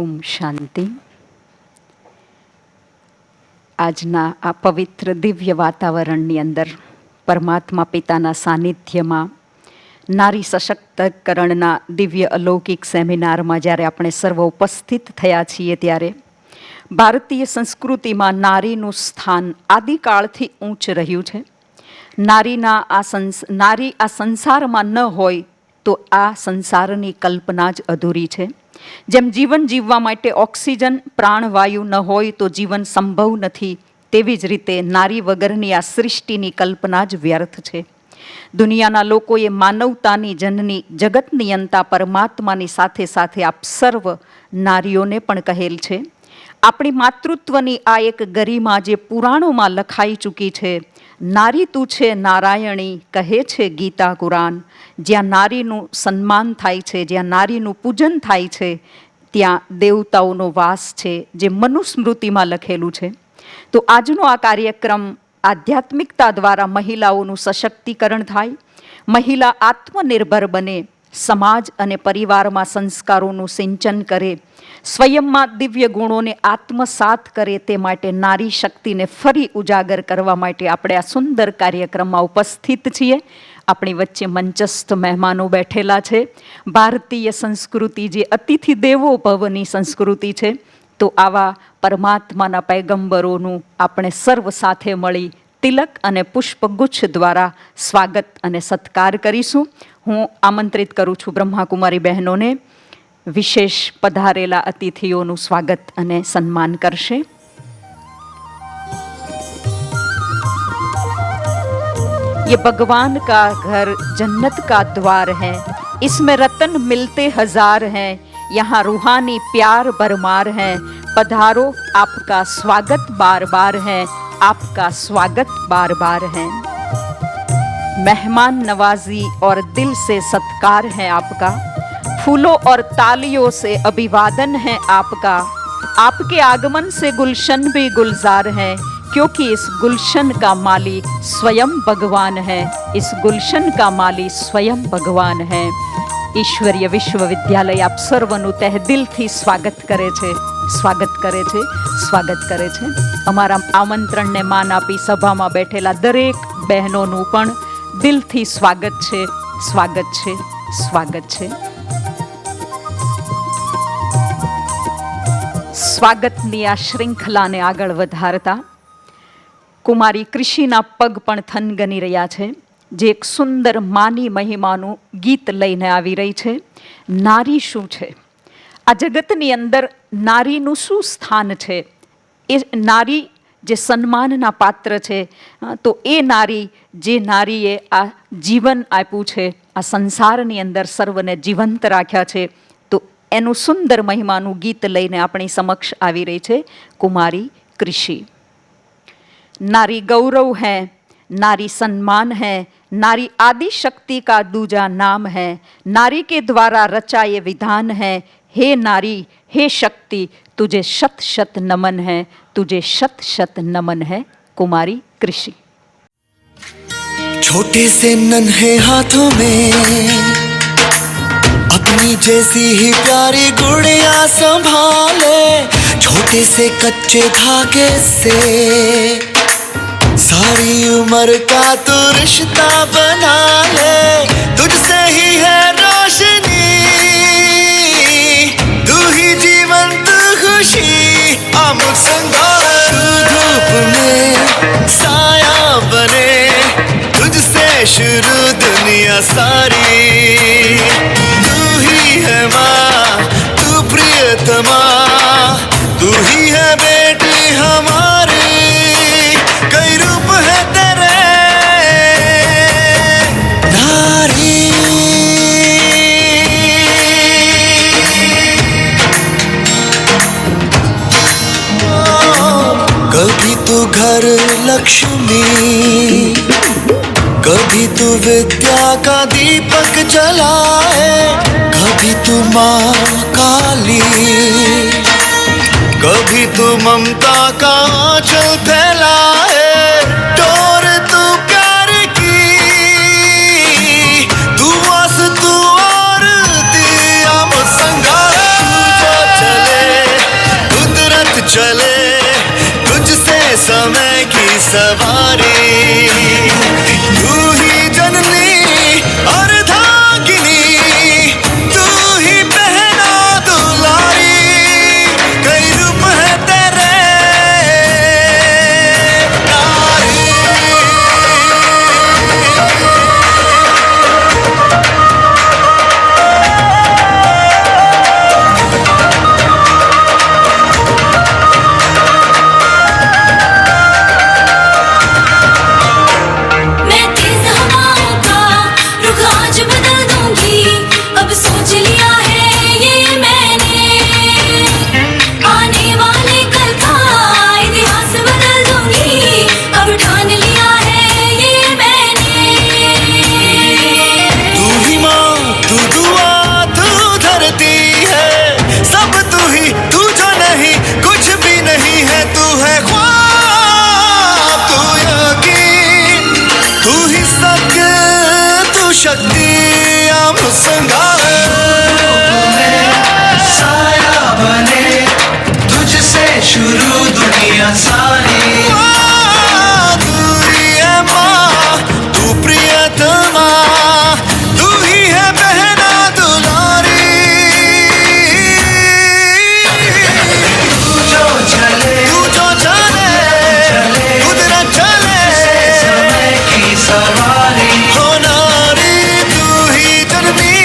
ઓમ શાંતિ. આજના આ પવિત્ર દિવ્ય વાતાવરણની અંદર પરમાત્મા પિતાના સાનિધ્યમાં નારી સશક્તિકરણના દિવ્ય અલૌકિક સેમિનારમાં જ્યારે આપણે સર્વ ઉપસ્થિત થયા છીએ, ત્યારે ભારતીય સંસ્કૃતિમાં નારીનું સ્થાન આદિકાળથી ઊંચ રહ્યું છે. નારી આ સંસારમાં ન હોય તો આ સંસારની કલ્પના જ અધૂરી છે. જેમ જીવન જીવવા માટે ઓક્સિજન પ્રાણવાયુ ન હોય તો જીવન સંભવ નથી, તેવી જ રીતે નારી વગરની આ સૃષ્ટિની કલ્પના જ વ્યર્થ છે. દુનિયાના લોકોએ માનવતાની જનની જગત નિયંતા પરમાત્માની સાથે સાથે આપ સર્વ નારીઓને પણ કહેલ છે. આપણી માતૃત્વની આ એક ગરિમા જે પુરાણોમાં લખાઈ ચૂકી છે. નારી તું છે નારાયણી, કહે છે ગીતા કુરાન. જ્યાં નારીનું સન્માન થાય છે, જ્યાં નારીનું પૂજન થાય છે, ત્યાં દેવતાઓનો વાસ છે, જે મનુસ્મૃતિમાં લખેલું છે. તો આજનો આ કાર્યક્રમ આધ્યાત્મિકતા દ્વારા મહિલાઓનું સશક્તિકરણ થાય, મહિલા આત્મનિર્ભર બને, સમાજ અને પરિવારમાં સંસ્કારોનું સિંચન કરે, સ્વયંમાં દિવ્ય ગુણોને આત્મસાત કરે. તે માટે નારી શક્તિને ફરી ઉજાગર કરવા માટે આપણે આ સુંદર કાર્યક્રમમાં ઉપસ્થિત છીએ. આપણી વચ્ચે મંચસ્થ મહેમાનો બેઠેલા છે. ભારતીય સંસ્કૃતિ જે અતિથિ દેવો ભવની સંસ્કૃતિ છે, તો આવા પરમાત્માના પૈગંબરોનું આપણે સર્વ સાથે મળી તિલક અને પુષ્પગુચ્છ દ્વારા સ્વાગત અને સત્કાર કરીશું. હું આમંત્રિત કરું છું બ્રહ્માકુમારી બહેનોને વિશેષ પધારેલા અતિથિઓનું સ્વાગત અને સન્માન કરશે. ये भगवान का घर जन्नत का द्वार है, इसमें रतन मिलते हजार हैं, यहाँ रूहानी प्यार भरमार है. पधारो, आपका स्वागत बार बार है, आपका स्वागत बार बार है. मेहमान नवाजी और दिल से सत्कार है आपका, फूलों और तालियों से अभिवादन है आपका. आपके आगमन से गुलशन भी गुलजार है, क्योंकि इस गुलशन का माली स्वयं भगवान है. इस गुलशन का माली स्वयं भगवान है. ઈશ્વરીય વિશ્વવિદ્યાલય આપ સર્વનું તહેદિલથી સ્વાગત કરે છે, સ્વાગત કરે છે, સ્વાગત કરે છે. અમારા આમંત્રણને માન આપી સભામાં બેઠેલા દરેક બહેનોનું પણ દિલથી સ્વાગત છે, સ્વાગત છે, સ્વાગત છે. સ્વાગતની આ શૃંખલાને આગળ વધારતા કુમારી કૃષિના પગ પણ થનગની રહ્યા છે, જે એક સુંદર માની મહિમાનું ગીત લઈને આવી રહી છે. નારી શું છે? આ જગતની અંદર નારીનું શું સ્થાન છે? એ નારી જે સન્માનના પાત્ર છે, તો એ નારી જે નારીએ આ જીવન આપ્યું છે, આ સંસારની અંદર સર્વને જીવંત રાખ્યા છે, તો એનું સુંદર મહિમાનું ગીત લઈને આપણી સમક્ષ આવી રહી છે કુમારી કૃષિ. नारी गौरव है, नारी सम्मान है, नारी आदि शक्ति का दूजा नाम है. नारी के द्वारा रचा ये विधान है, हे नारी हे शक्ति तुझे शत शत नमन है, तुझे शत शत नमन है. कुमारी कृषि. छोटे से नन्हे हाथों में अपनी जैसी ही प्यारी गुड़िया संभाले, छोटे से कच्चे धागे से सारी उम्र का तो रिश्ता बना ले. तुझसे ही है रोशनी, तू ही जीवंत खुशी. अमुक संगार धूप में साया बने, तुझसे शुरू दुनिया सारी. तू ही है माँ, तू प्रियतमा, तू ही है बेटी हमारी. कई रूप है तेरे नारी. कभी तू घर लक्ष्मी, कभी तू विद्या का दीपक जलाए, कभी तू माँ काली, कभी तू ममता का आंचल फैलाए. डोर तू प्यार की, तू वास तू आरती. हम संगार तू जो चले की सवारी, तू ही जननी और धागिनी, तू ही बहना दुलारी, कई रूप है तेरे नारी। मैं तेज हवाओं का रुख आज बदल दूंगी, अब सोच लिया है ये मैंने, आने वाले कल का इतिहास बदल दूंगी, अब ठान लिया है ये मैंने। तू ही माँ, तू दुआ, तू धरती है, सब तू ही, तू जो नहीं कुछ भी नहीं है, तू है ख्वाब, तू यकीन, तू ही सच, तू शक्ति, हम संगार। साया बने तुझसे शुरू दुनिया सारी, तू ही है माँ, तू प्रियतमा, तू ही है बहना दुलारी, तू जो चले तू जो चले कुदरत चले, समय की सवारी, हो नारी, तू ही जननी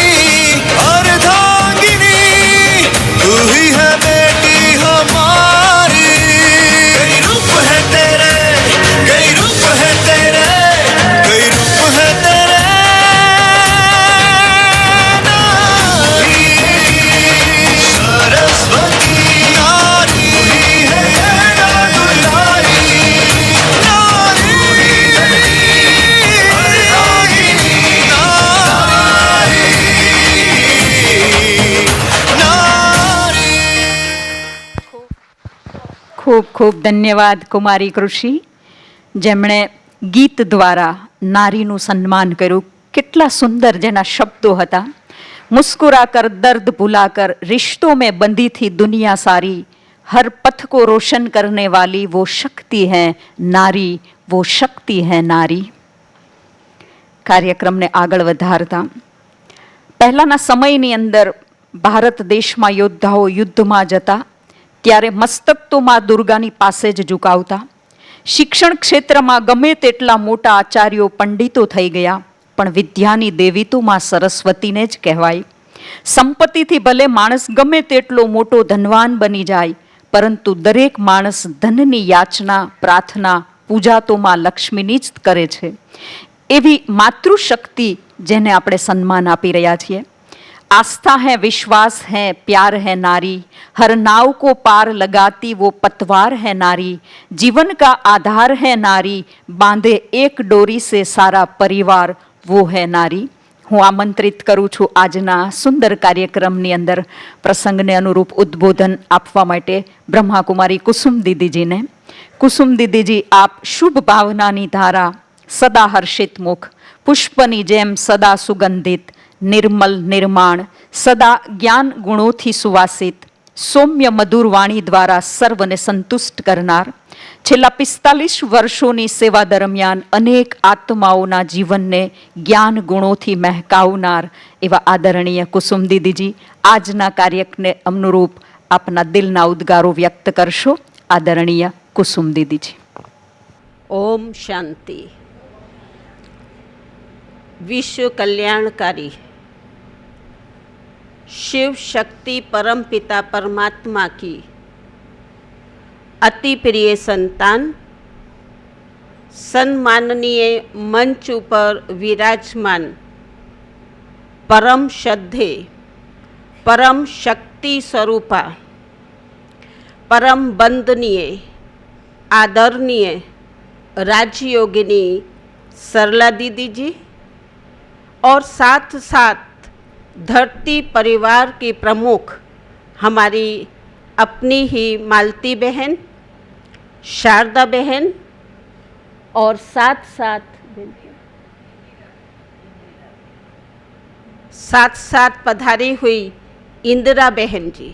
और धागिनी, तू ही है बेटी हमारी, कई रूप है तेरे, कई रूप है तेरे, कई रूप है तेरे नारी, सरस्वती नारी है ये दुलारी, नारी, ખૂબ ખૂબ ધન્યવાદ કુમારી કૃષિ, જેમણે ગીત દ્વારા નારીનું સન્માન કર્યું. કેટલા સુંદર જેના શબ્દો હતા. મુસ્કુરા કર દર્દ ભુલા કર રિશ્તો મેં બંધી थी दुनिया सारी, हर पथ को रोशन करने वाली वो शक्ति है नारी, वो शक्ति है नारी. કાર્યક્રમને આગળ વધારતા પહેલાના સમયની અંદર ભારત દેશમાં યોદ્ધાઓ યુદ્ધમાં જતા ત્યારે મસ્તક તો માં દુર્ગાની પાસે જ ઝુકાવતા. શિક્ષણ ક્ષેત્રમાં ગમે તેટલા મોટા આચાર્યો પંડિતો થઈ ગયા, પણ વિદ્યાની દેવી તો માં સરસ્વતીને જ કહેવાય. સંપત્તિથી ભલે માણસ ગમે તેટલો મોટો ધનવાન બની જાય, પરંતુ દરેક માણસ ધનની યાચના, પ્રાર્થના, પૂજા તો માં લક્ષ્મીની જ કરે છે. એવી માતૃશક્તિ જેને આપણે સન્માન આપી રહ્યા છીએ. आस्था है, विश्वास है, प्यार है नारी, हर नाव को पार लगाती वो पतवार है नारी, जीवन का आधार है नारी, बांधे एक डोरी से सारा परिवार वो है नारी. હું આમંત્રિત કરું છું આજના સુંદર કાર્યક્રમની અંદર પ્રસંગને અનુરૂપ ઉદ્બોધન આપવા માટે બ્રહ્માકુમારી કુસુમ દીદીજીને. કુસુમ દીદીજી, આપ શુભ ભાવનાની ધારા, સદા હર્ષિત મુખ, પુષ્પની જેમ સદા સુગંધિત, નિર્મલ નિર્માણ, સદા જ્ઞાન ગુણોથી સુવાસિત, સૌમ્ય મધુર વાણી દ્વારા સર્વને સંતુષ્ટ કરનાર, છેલ્લા 45 વર્ષોની સેવા દરમિયાન અનેક આત્માઓના જીવનને જ્ઞાન ગુણોથી મહેકાવનાર એવા આદરણીય કુસુમ દીદીજી, આજના કાર્યક્રમને અનુરૂપ આપના દિલના ઉદ્ગારો વ્યક્ત કરશો. આદરણીય કુસુમ દીદીજી. ओम शांति. विश्व कल्याणकारी शिव शक्ति परम पिता परमात्मा की अति प्रिय संतान, सम्माननीय मंच पर विराजमान परम श्रद्धे, परम शक्ति स्वरूपा, परम वंदनीय आदरणीय राजयोगिनी सरला दीदी जी और साथ साथ धरती परिवार की प्रमुख हमारी अपनी ही मालती बहन, शारदा बहन और साथ साथ पधारी हुई इंदिरा बहन जी.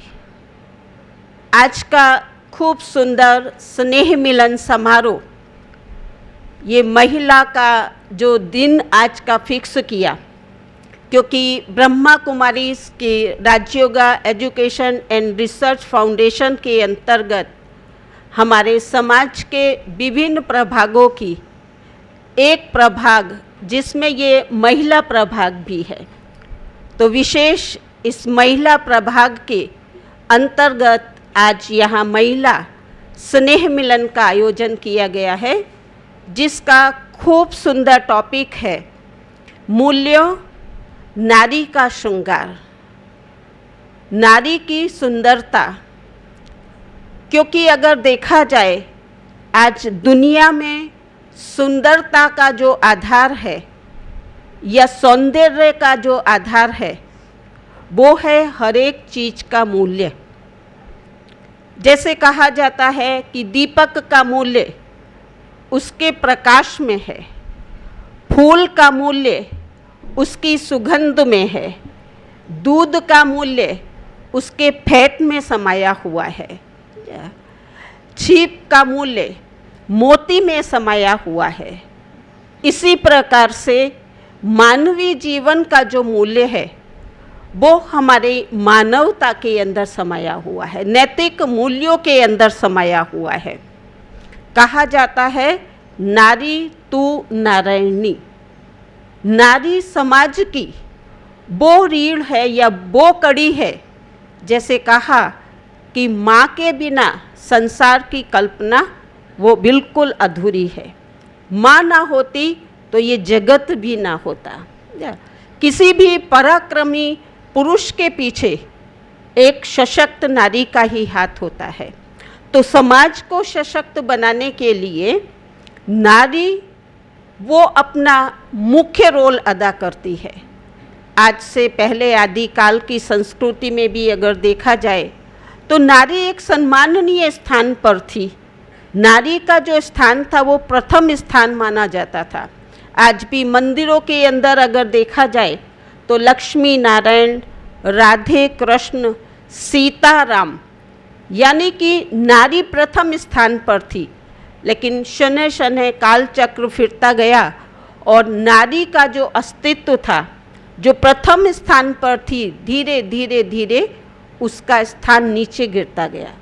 आज का खूब सुंदर स्नेह मिलन समारोह ये महिला का जो दिन आज का फिक्स किया, क्योंकि ब्रह्मा कुमारी के Rajyoga education and research foundation के अंतर्गत हमारे समाज के विभिन्न प्रभागों की एक प्रभाग जिसमें ये महिला प्रभाग भी है, तो विशेष इस महिला प्रभाग के अंतर्गत आज यहाँ महिला स्नेह मिलन का आयोजन किया गया है, जिसका खूब सुंदर टॉपिक है मूल्यों नारी का श्रृंगार, नारी की सुंदरता। क्योंकि अगर देखा जाए आज दुनिया में सुंदरता का जो आधार है या सौंदर्य का जो आधार है वो है हर एक चीज़ का मूल्य। जैसे कहा जाता है कि दीपक का मूल्य उसके प्रकाश में है, फूल का मूल्य उसकी सुगंध में है, दूध का मूल्य उसके फैट में समाया हुआ है, छिप का मूल्य मोती में समाया हुआ है। इसी प्रकार से मानवीय जीवन का जो मूल्य है वो हमारे मानवता के अंदर समाया हुआ है, नैतिक मूल्यों के अंदर समाया हुआ है। कहा जाता है नारी तू नारायणी, नारी समाज की वो रीढ़ है या वो कड़ी है। जैसे कहा कि माँ के बिना संसार की कल्पना वो बिल्कुल अधूरी है, माँ ना होती तो ये जगत भी ना होता। किसी भी पराक्रमी पुरुष के पीछे एक सशक्त नारी का ही हाथ होता है। तो समाज को सशक्त बनाने के लिए नारी वो अपना मुख्य रोल अदा करती है। आज से पहले आदिकाल की संस्कृति में भी अगर देखा जाए तो नारी एक सम्माननीय स्थान पर थी। नारी का जो स्थान था वो प्रथम स्थान माना जाता था। आज भी मंदिरों के अंदर अगर देखा जाए तो लक्ष्मी नारायण, राधे कृष्ण, सीता राम, यानी कि नारी प्रथम स्थान पर थी। लेकिन शनय शनय काल चक्र फिरता गया और नारी का जो अस्तित्व था, जो प्रथम स्थान पर थी, धीरे धीरे धीरे उसका स्थान नीचे गिरता गया।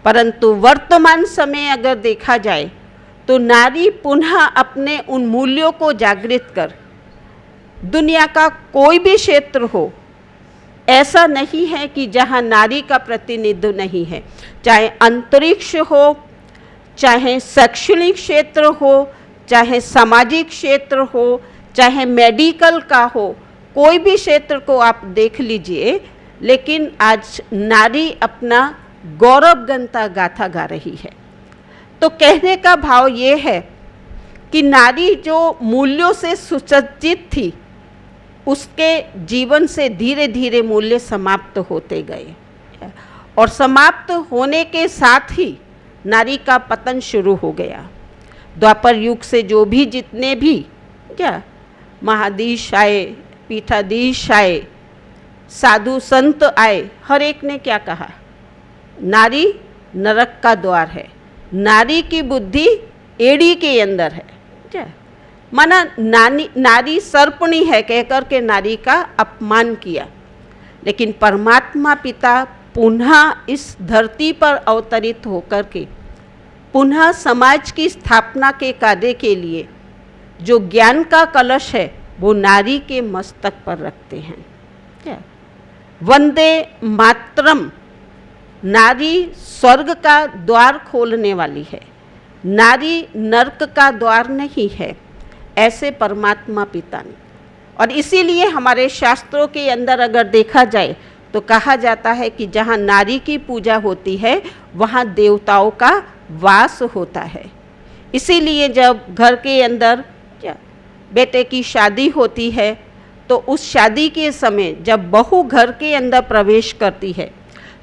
परंतु वर्तमान समय अगर देखा जाए तो नारी पुनः अपने उन मूल्यों को जागृत कर दुनिया का कोई भी क्षेत्र हो, ऐसा नहीं है कि जहाँ नारी का प्रतिनिधित्व नहीं है। चाहे अंतरिक्ष हो, चाहे शैक्षणिक क्षेत्र हो, चाहे सामाजिक क्षेत्र हो, चाहे मेडिकल का हो, कोई भी क्षेत्र को आप देख लीजिए, लेकिन आज नारी अपना गौरवगंता गाथा गा रही है। तो कहने का भाव ये है कि नारी जो मूल्यों से सुसज्जित थी, उसके जीवन से धीरे धीरे मूल्य समाप्त होते गए और समाप्त होने के साथ ही नारी का पतन शुरू हो गया। द्वापर युग से जो भी जितने भी महाधीश आए, पीठाधीश आए, साधु संत आए, हर एक ने क्या कहा? नारी नरक का द्वार है, नारी की बुद्धि एड़ी के अंदर है। माना नारी सर्पणी है कहकर के नारी का अपमान किया। लेकिन परमात्मा पिता पुनः इस धरती पर अवतरित होकर के पुनः समाज की स्थापना के कार्य के लिए जो ज्ञान का कलश है वो नारी के मस्तक पर रखते हैं। वंदे मातरम, नारी स्वर्ग का द्वार खोलने वाली है, नारी नरक का द्वार नहीं है, ऐसे परमात्मा पिता ने। और इसीलिए हमारे शास्त्रों के अंदर अगर देखा जाए तो कहा जाता है कि जहाँ नारी की पूजा होती है वहाँ देवताओं का वास होता है। इसीलिए जब घर के अंदर बेटे की शादी होती है तो उस शादी के समय जब बहू घर के अंदर प्रवेश करती है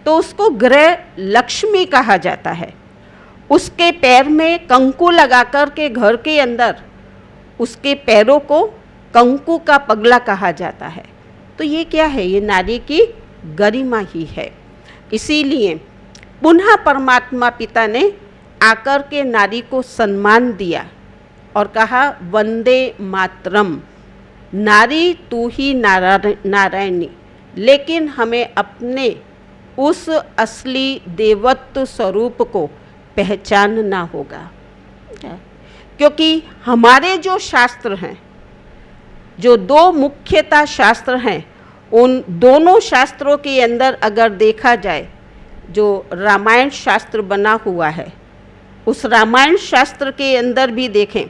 तो उसको गृह लक्ष्मी कहा जाता है। उसके पैर में कंकु लगाकर के घर के अंदर उसके पैरों को कंकु का पगला कहा जाता है। तो ये क्या है? ये नारी की गरिमा ही है। इसीलिए पुनः परमात्मा पिता ने आकर के नारी को सम्मान दिया और कहा वंदे मातरम, नारी तू ही नारायणी। लेकिन हमें अपने उस असली देवत्व स्वरूप को पहचानना होगा, क्योंकि हमारे जो शास्त्र हैं, जो दो मुख्यतः शास्त्र हैं, उन दोनों शास्त्रों के अंदर अगर देखा जाए, जो रामायण शास्त्र बना हुआ है, उस रामायण शास्त्र के अंदर भी देखें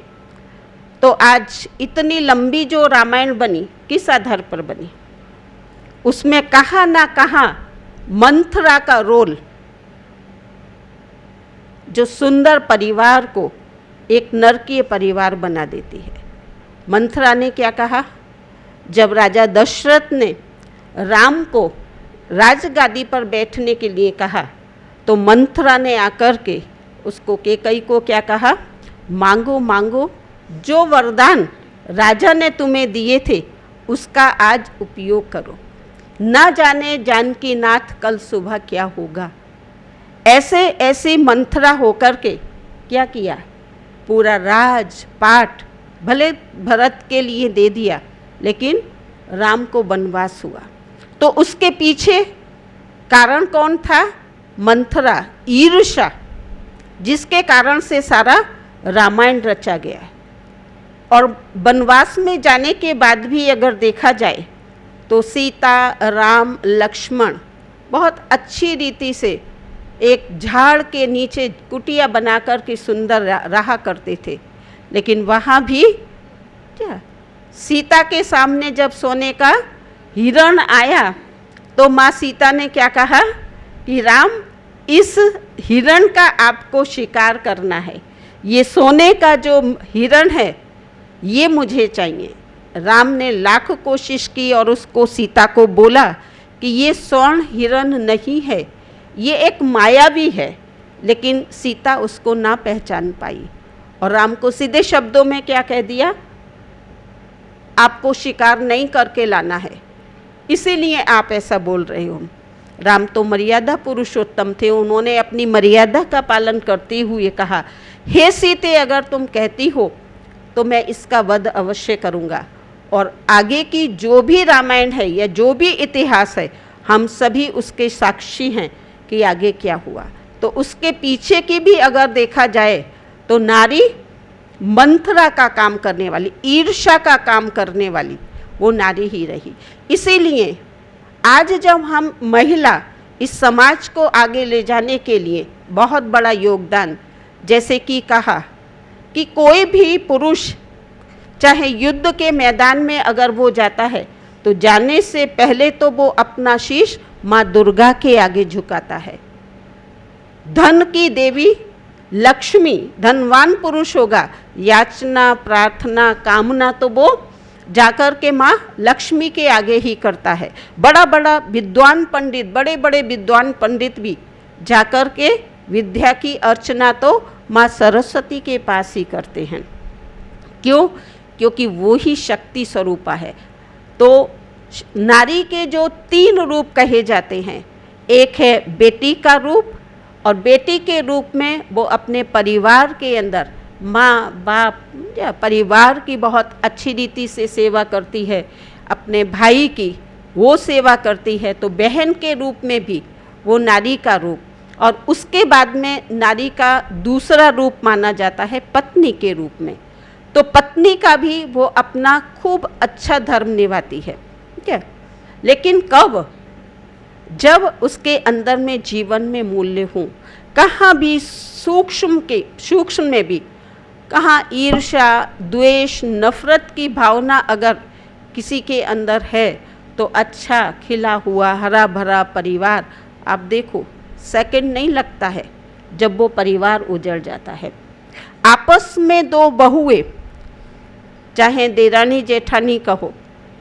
तो आज इतनी लंबी जो रामायण बनी किस आधार पर बनी? उसमें कहाँ ना कहाँ मंथरा का रोल, जो सुंदर परिवार को एक नरकीय परिवार बना देती है। मंथरा ने क्या कहा? जब राजा दशरथ ने राम को राजगादी पर बैठने के लिए कहा तो मंथरा ने आकर के उसको केकई को क्या कहा? मांगो मांगो, जो वरदान राजा ने तुम्हें दिए थे उसका आज उपयोग करो, ना जाने जानकी नाथ कल सुबह क्या होगा। ऐसे ऐसी मंथरा होकर के क्या किया? पूरा राजपाट भले भरत के लिए दे दिया, लेकिन राम को वनवास हुआ। तो उसके पीछे कारण कौन था? मंथरा, ईर्ष्या, जिसके कारण से सारा रामायण रचा गया है। और वनवास में जाने के बाद भी अगर देखा जाए तो सीता, राम, लक्ष्मण बहुत अच्छी रीति से एक झाड़ के नीचे कुटिया बनाकर के सुंदर रहा करते थे। लेकिन वहाँ भी क्या, सीता के सामने जब सोने का हिरण आया तो माँ सीता ने क्या कहा कि राम, इस हिरण का आपको शिकार करना है, ये सोने का जो हिरण है ये मुझे चाहिए। राम ने लाख कोशिश की और उसको, सीता को बोला कि ये स्वर्ण हिरण नहीं है, ये एक मायावी है, लेकिन सीता उसको ना पहचान पाई और राम को सीधे शब्दों में क्या कह दिया? आपको शिकार नहीं करके लाना है, इसीलिए आप ऐसा बोल रहे हो। राम तो मर्यादा पुरुषोत्तम थे, उन्होंने अपनी मर्यादा का पालन करते हुए कहा, हे सीते, अगर तुम कहती हो तो मैं इसका वध अवश्य करूँगा। और आगे की जो भी रामायण है या जो भी इतिहास है, हम सभी उसके साक्षी हैं कि आगे क्या हुआ। तो उसके पीछे की भी अगर देखा जाए तो नारी मंथरा का काम करने वाली, ईर्ष्या का काम करने वाली वो नारी ही रही। इसीलिए आज जब हम महिला इस समाज को आगे ले जाने के लिए बहुत बड़ा योगदान, जैसे कि कहा कि कोई भी पुरुष चाहे युद्ध के मैदान में अगर वो जाता है तो जाने से पहले तो वो अपना शीश माँ दुर्गा के आगे झुकाता है। धन की देवी लक्ष्मी, धनवान पुरुष होगा, याचना, प्रार्थना, कामना तो वो जाकर के माँ लक्ष्मी के आगे ही करता है। बड़ा बड़ा विद्वान पंडित, बड़े बड़े विद्वान पंडित भी जाकर के विद्या की अर्चना तो माँ सरस्वती के पास ही करते हैं। क्यों? क्योंकि वो ही शक्ति स्वरूपा है। तो नारी के जो 3 रूप कहे जाते हैं, एक है बेटी का रूप, और बेटी के रूप में वो अपने परिवार के अंदर माँ बाप या परिवार की बहुत अच्छी रीति से सेवा करती है, अपने भाई की वो सेवा करती है। तो बहन के रूप में भी वो नारी का रूप, और उसके बाद में नारी का दूसरा रूप माना जाता है पत्नी के रूप में। तो पत्नी का भी वो अपना खूब अच्छा धर्म निभाती है, ठीक है। लेकिन कब? जब उसके अंदर में जीवन में मूल्य हों, कहाँ भी सूक्ष्म में भी कहाँ ईर्ष्या, द्वेष, नफरत की भावना अगर किसी के अंदर है तो अच्छा खिला हुआ हरा भरा परिवार, आप देखो सेकंड नहीं लगता है जब वो परिवार उजड़ जाता है। आपस में 2 बहुएं, चाहे देरानी जेठानी कहो,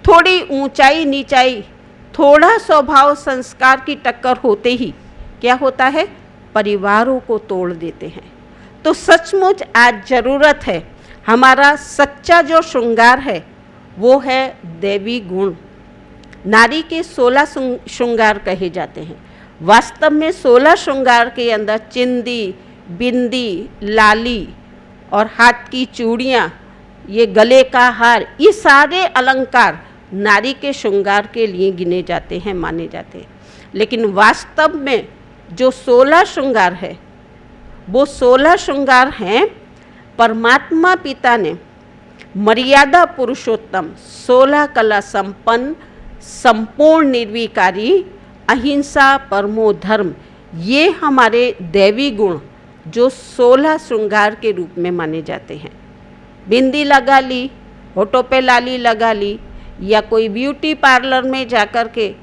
थोड़ी ऊंचाई नीचाई, थोड़ा स्वभाव संस्कार की टक्कर होते ही क्या होता है? परिवारों को तोड़ देते हैं। तो सचमुच आज ज़रूरत है, हमारा सच्चा जो श्रृंगार है वो है देवी गुण। नारी के 16 श्रृंगार कहे जाते हैं। वास्तव में 16 श्रृंगार के अंदर चिंदी, बिंदी, लाली और हाथ की चूड़ियाँ, ये गले का हार, ये सारे अलंकार नारी के श्रृंगार के लिए गिने जाते हैं, माने जाते हैं। लेकिन वास्तव में जो 16 श्रृंगार है, वो 16 श्रृंगार हैं परमात्मा पिता ने मर्यादा पुरुषोत्तम, 16 कला संपन्न, संपूर्ण निर्विकारी, अहिंसा, परमो धर्म, ये हमारे दैवी गुण जो 16 श्रृंगार के रूप में माने जाते हैं। बिंदी लगा ली, होठों पे लाली लगा ली, या कोई ब्यूटी पार्लर में जाकर के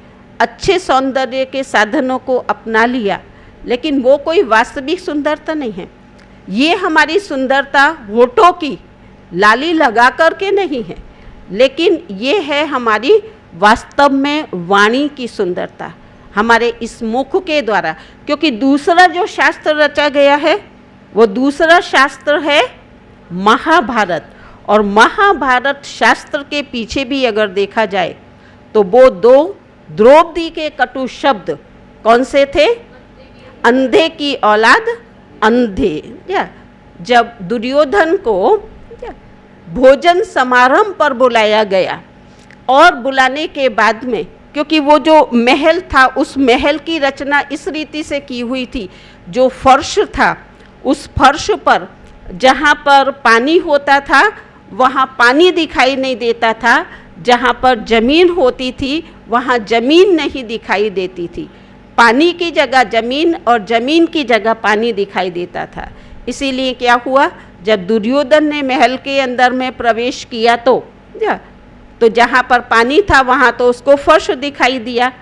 अच्छे सौंदर्य के साधनों को अपना लिया, लेकिन वो कोई वास्तविक सुंदरता नहीं है। ये हमारी सुंदरता होठों की लाली लगा करके नहीं है, लेकिन ये है हमारी वास्तव में वाणी की सुंदरता, हमारे इस मुख के द्वारा। क्योंकि दूसरा जो शास्त्र रचा गया है, वो दूसरा शास्त्र है महाभारत। और महाभारत शास्त्र के पीछे भी अगर देखा जाए तो वो 2 द्रौपदी के कटु शब्द कौन से थे? अंधे की औलाद, अंधे। जब दुर्योधन को भोजन समारंभ पर बुलाया गया, और बुलाने के बाद में, क्योंकि वो जो महल था, उस महल की रचना इस रीति से की हुई थी, जो फर्श था, उस फर्श पर जहाँ पर पानी होता था वहाँ पानी दिखाई नहीं देता था, जहाँ पर जमीन होती थी वहाँ जमीन नहीं दिखाई देती थी। पानी की जगह जमीन और जमीन की जगह पानी दिखाई देता था। इसीलिए क्या हुआ, जब दुर्योधन ने महल के अंदर में प्रवेश किया तो जहाँ पर पानी था वहाँ तो उसको फर्श दिखाई दिया।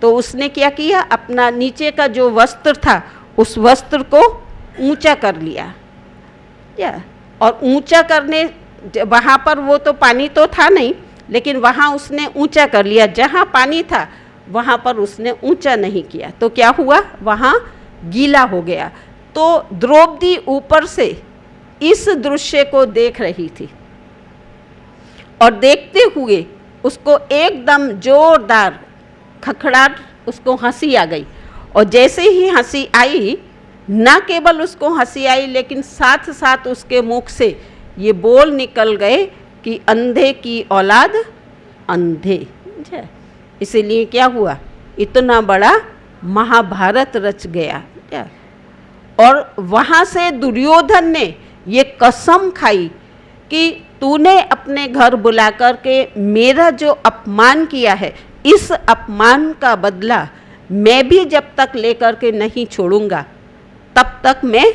तो उसने क्या किया, अपना नीचे का जो वस्त्र था उस वस्त्र को ऊंचा कर लिया, और ऊंचा करने, वहाँ पर वो तो पानी तो था नहीं, लेकिन वहाँ उसने ऊंचा कर लिया। जहाँ पानी था वहाँ पर उसने ऊंचा नहीं किया, तो क्या हुआ, वहाँ गीला हो गया। तो द्रौपदी ऊपर से इस दृश्य को देख रही थी, और देखते हुए उसको एकदम जोरदार खखड़ाट, उसको हंसी आ गई। और जैसे ही हंसी आई, न केवल उसको हंसी आई, लेकिन साथ साथ उसके मुख से ये बोल निकल गए कि अंधे की औलाद अंधे। इसीलिए क्या हुआ, इतना बड़ा महाभारत रच गया। और वहाँ से दुर्योधन ने ये कसम खाई कि तूने अपने घर बुला कर के मेरा जो अपमान किया है, इस अपमान का बदला मैं भी जब तक लेकर के नहीं छोड़ूंगा, तब तक मैं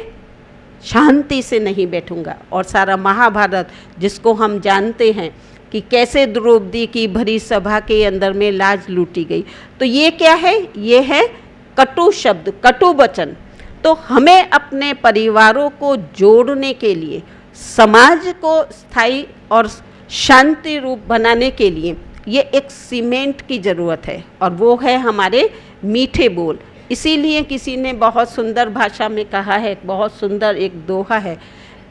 शांति से नहीं बैठूंगा। और सारा महाभारत जिसको हम जानते हैं कि कैसे द्रौपदी की भरी सभा के अंदर में लाज लूटी गई, तो ये क्या है, ये है कटु शब्द, कटु वचन। तो हमें अपने परिवारों को जोड़ने के लिए, समाज को स्थायी और शांति रूप बनाने के लिए ये एक सीमेंट की ज़रूरत है, और वो है हमारे मीठे बोल। इसीलिए किसी ने बहुत सुंदर भाषा में कहा है, बहुत सुंदर एक दोहा है,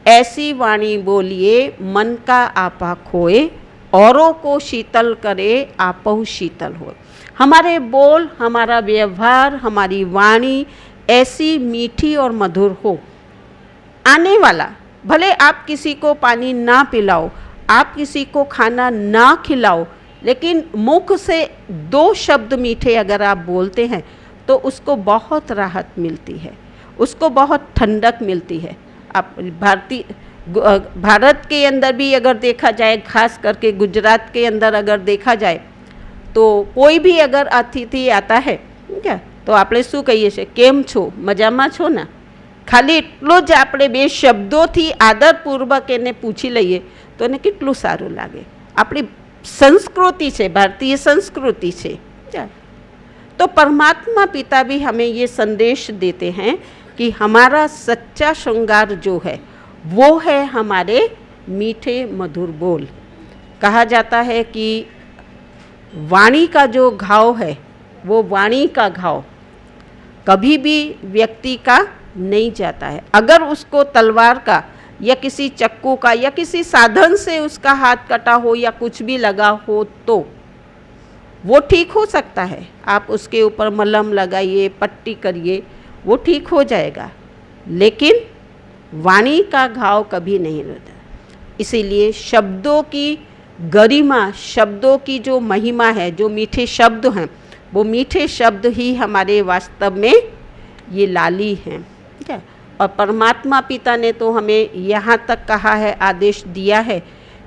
ऐसी वाणी बोलिए मन का आपा खोए, औरों को शीतल करे आपहु शीतल हो। हमारे बोल, हमारा व्यवहार, हमारी वाणी ऐसी मीठी और मधुर हो, आने वाला, भले आप किसी को पानी ना पिलाओ, आप किसी को खाना ना खिलाओ, लेकिन मुख से 2 शब्द मीठे अगर आप बोलते हैं तो उसको बहुत राहत मिलती है, उसको बहुत ठंडक मिलती है। आप भारत के अंदर भी अगर देखा जाए, खास करके गुजरात के अंदर अगर देखा जाए, तो कोई भी अगर अतिथि आता है क्या, तो આપણે શું કહીએ છીએ, કેમ છો, મજામાં છો ને? ખાલી એટલો જ આપણે 2 શબ્દોથી આદરપૂર્વક એને પૂછી લઈએ તો એને કેટલું સારું લાગે। આપણી संस्कृति છે, भारतीय संस्कृति છે। तो परमात्मा पिता भी हमें ये संदेश देते हैं कि हमारा सच्चा श्रृंगार जो है वो है हमारे मीठे मधुर बोल। कहा जाता है कि वाणी का जो घाव है, वो वाणी का घाव कभी भी व्यक्ति का नहीं जाता है। अगर उसको तलवार का या किसी चक्कू का या किसी साधन से उसका हाथ कटा हो या कुछ भी लगा हो तो वो ठीक हो सकता है। आप उसके ऊपर मलहम लगाइए, पट्टी करिए, वो ठीक हो जाएगा। लेकिन वाणी का घाव कभी नहीं रहता। इसीलिए शब्दों की गरिमा, शब्दों की जो महिमा है, जो मीठे शब्द हैं, वो मीठे शब्द ही हमारे वास्तव में ये लाली हैं, ठीक है। और परमात्मा पिता ने तो हमें यहाँ तक कहा है, आदेश दिया है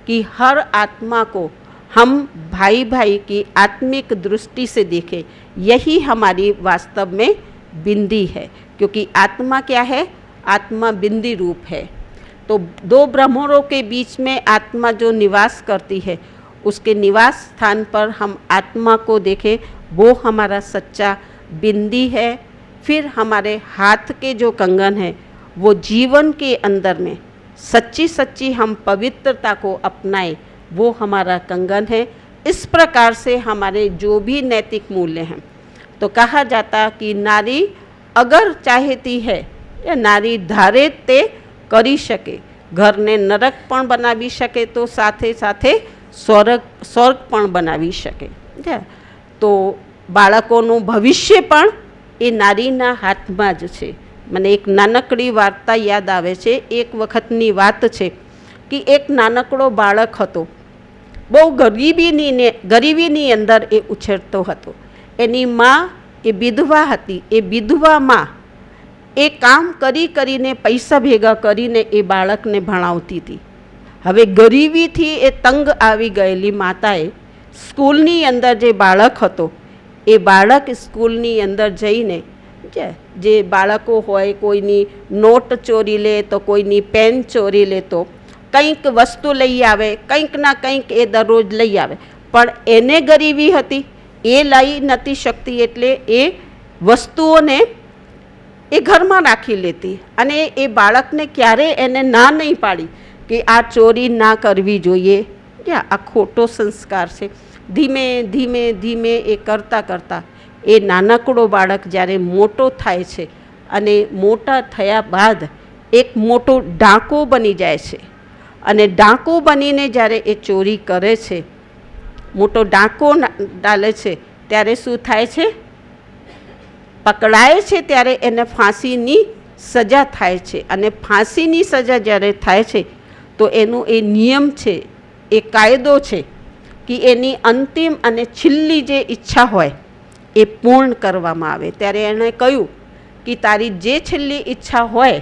कि हर आत्मा को हम भाई भाई की आत्मिक दृष्टि से देखें। यही हमारी वास्तव में बिंदी है, क्योंकि आत्मा क्या है? आत्मा बिंदी रूप है। तो दो ब्रह्मों के बीच में आत्मा जो निवास करती है, उसके निवास स्थान पर हम आत्मा को देखें, वो हमारा सच्चा बिंदी है। फिर हमारे हाथ के जो कंगन है, वो जीवन के अंदर में सच्ची सच्ची हम पवित्रता को अपनाएं, वो हमारा कंगन है। इस प्रकार से हमारे जो भी नैतिक मूल्य हैं, तो कहा जाता कि नारी अगर चाहती है, या नारी धारे ते કરી શકે, ઘરને નરક પણ બનાવી શકે, તો સાથે સાથે સ્વર્ગ પણ બનાવી શકે। તો બાળકોનું ભવિષ્ય પણ એ નારીના હાથમાં જ છે। મને એક નાનકડી વાર્તા યાદ આવે છે। એક વખતની વાત છે કે એક નાનકડો બાળક હતો, બહુ ગરીબીની અંદર એ ઉછેરતો હતો। એની માં એ વિધવા હતી। એ વિધવા માં એ કામ કરી કરીને પૈસા ભેગા કરીને એ બાળકને ભણાવતી હતી। હવે ગરીબીથી એ તંગ આવી ગયેલી માતાએ સ્કૂલની અંદર જે બાળક હતો, એ બાળક સ્કૂલની અંદર જઈને જે બાળકો હોય, કોઈની નોટ ચોરી લે તો કોઈની પેન ચોરી લેતો, કંઈક વસ્તુ લઈ આવે, કંઈક ના કંઈક એ દરરોજ લઈ આવે। પણ એને ગરીબી હતી, એ લઈ નથી શકતી, એટલે એ વસ્તુઓને એ ઘરમાં રાખી લેતી। અને એ બાળકને ક્યારે એને ના નહીં પાડી કે આ ચોરી ના કરવી જોઈએ, આ ખોટો સંસ્કાર છે। ધીમે ધીમે ધીમે એ કરતાં કરતાં એ નાનકડો બાળક જ્યારે મોટો થાય છે, અને મોટા થયા બાદ એક મોટો ડાકો બની જાય છે। અને ડાકો બનીને જ્યારે એ ચોરી કરે છે, મોટો ડાકો ડાલે છે, ત્યારે શું થાય છે? પકડાય છે ત્યારે એને ફાંસીની સજા થાય છે। અને ફાંસીની સજા જ્યારે થાય છે, તો એનું એ નિયમ છે, એ કાયદો છે કે એની અંતિમ અને છેલ્લી જે ઈચ્છા હોય એ પૂર્ણ કરવામાં આવે। ત્યારે એણે કહ્યું કે તારી જે છેલ્લી ઈચ્છા હોય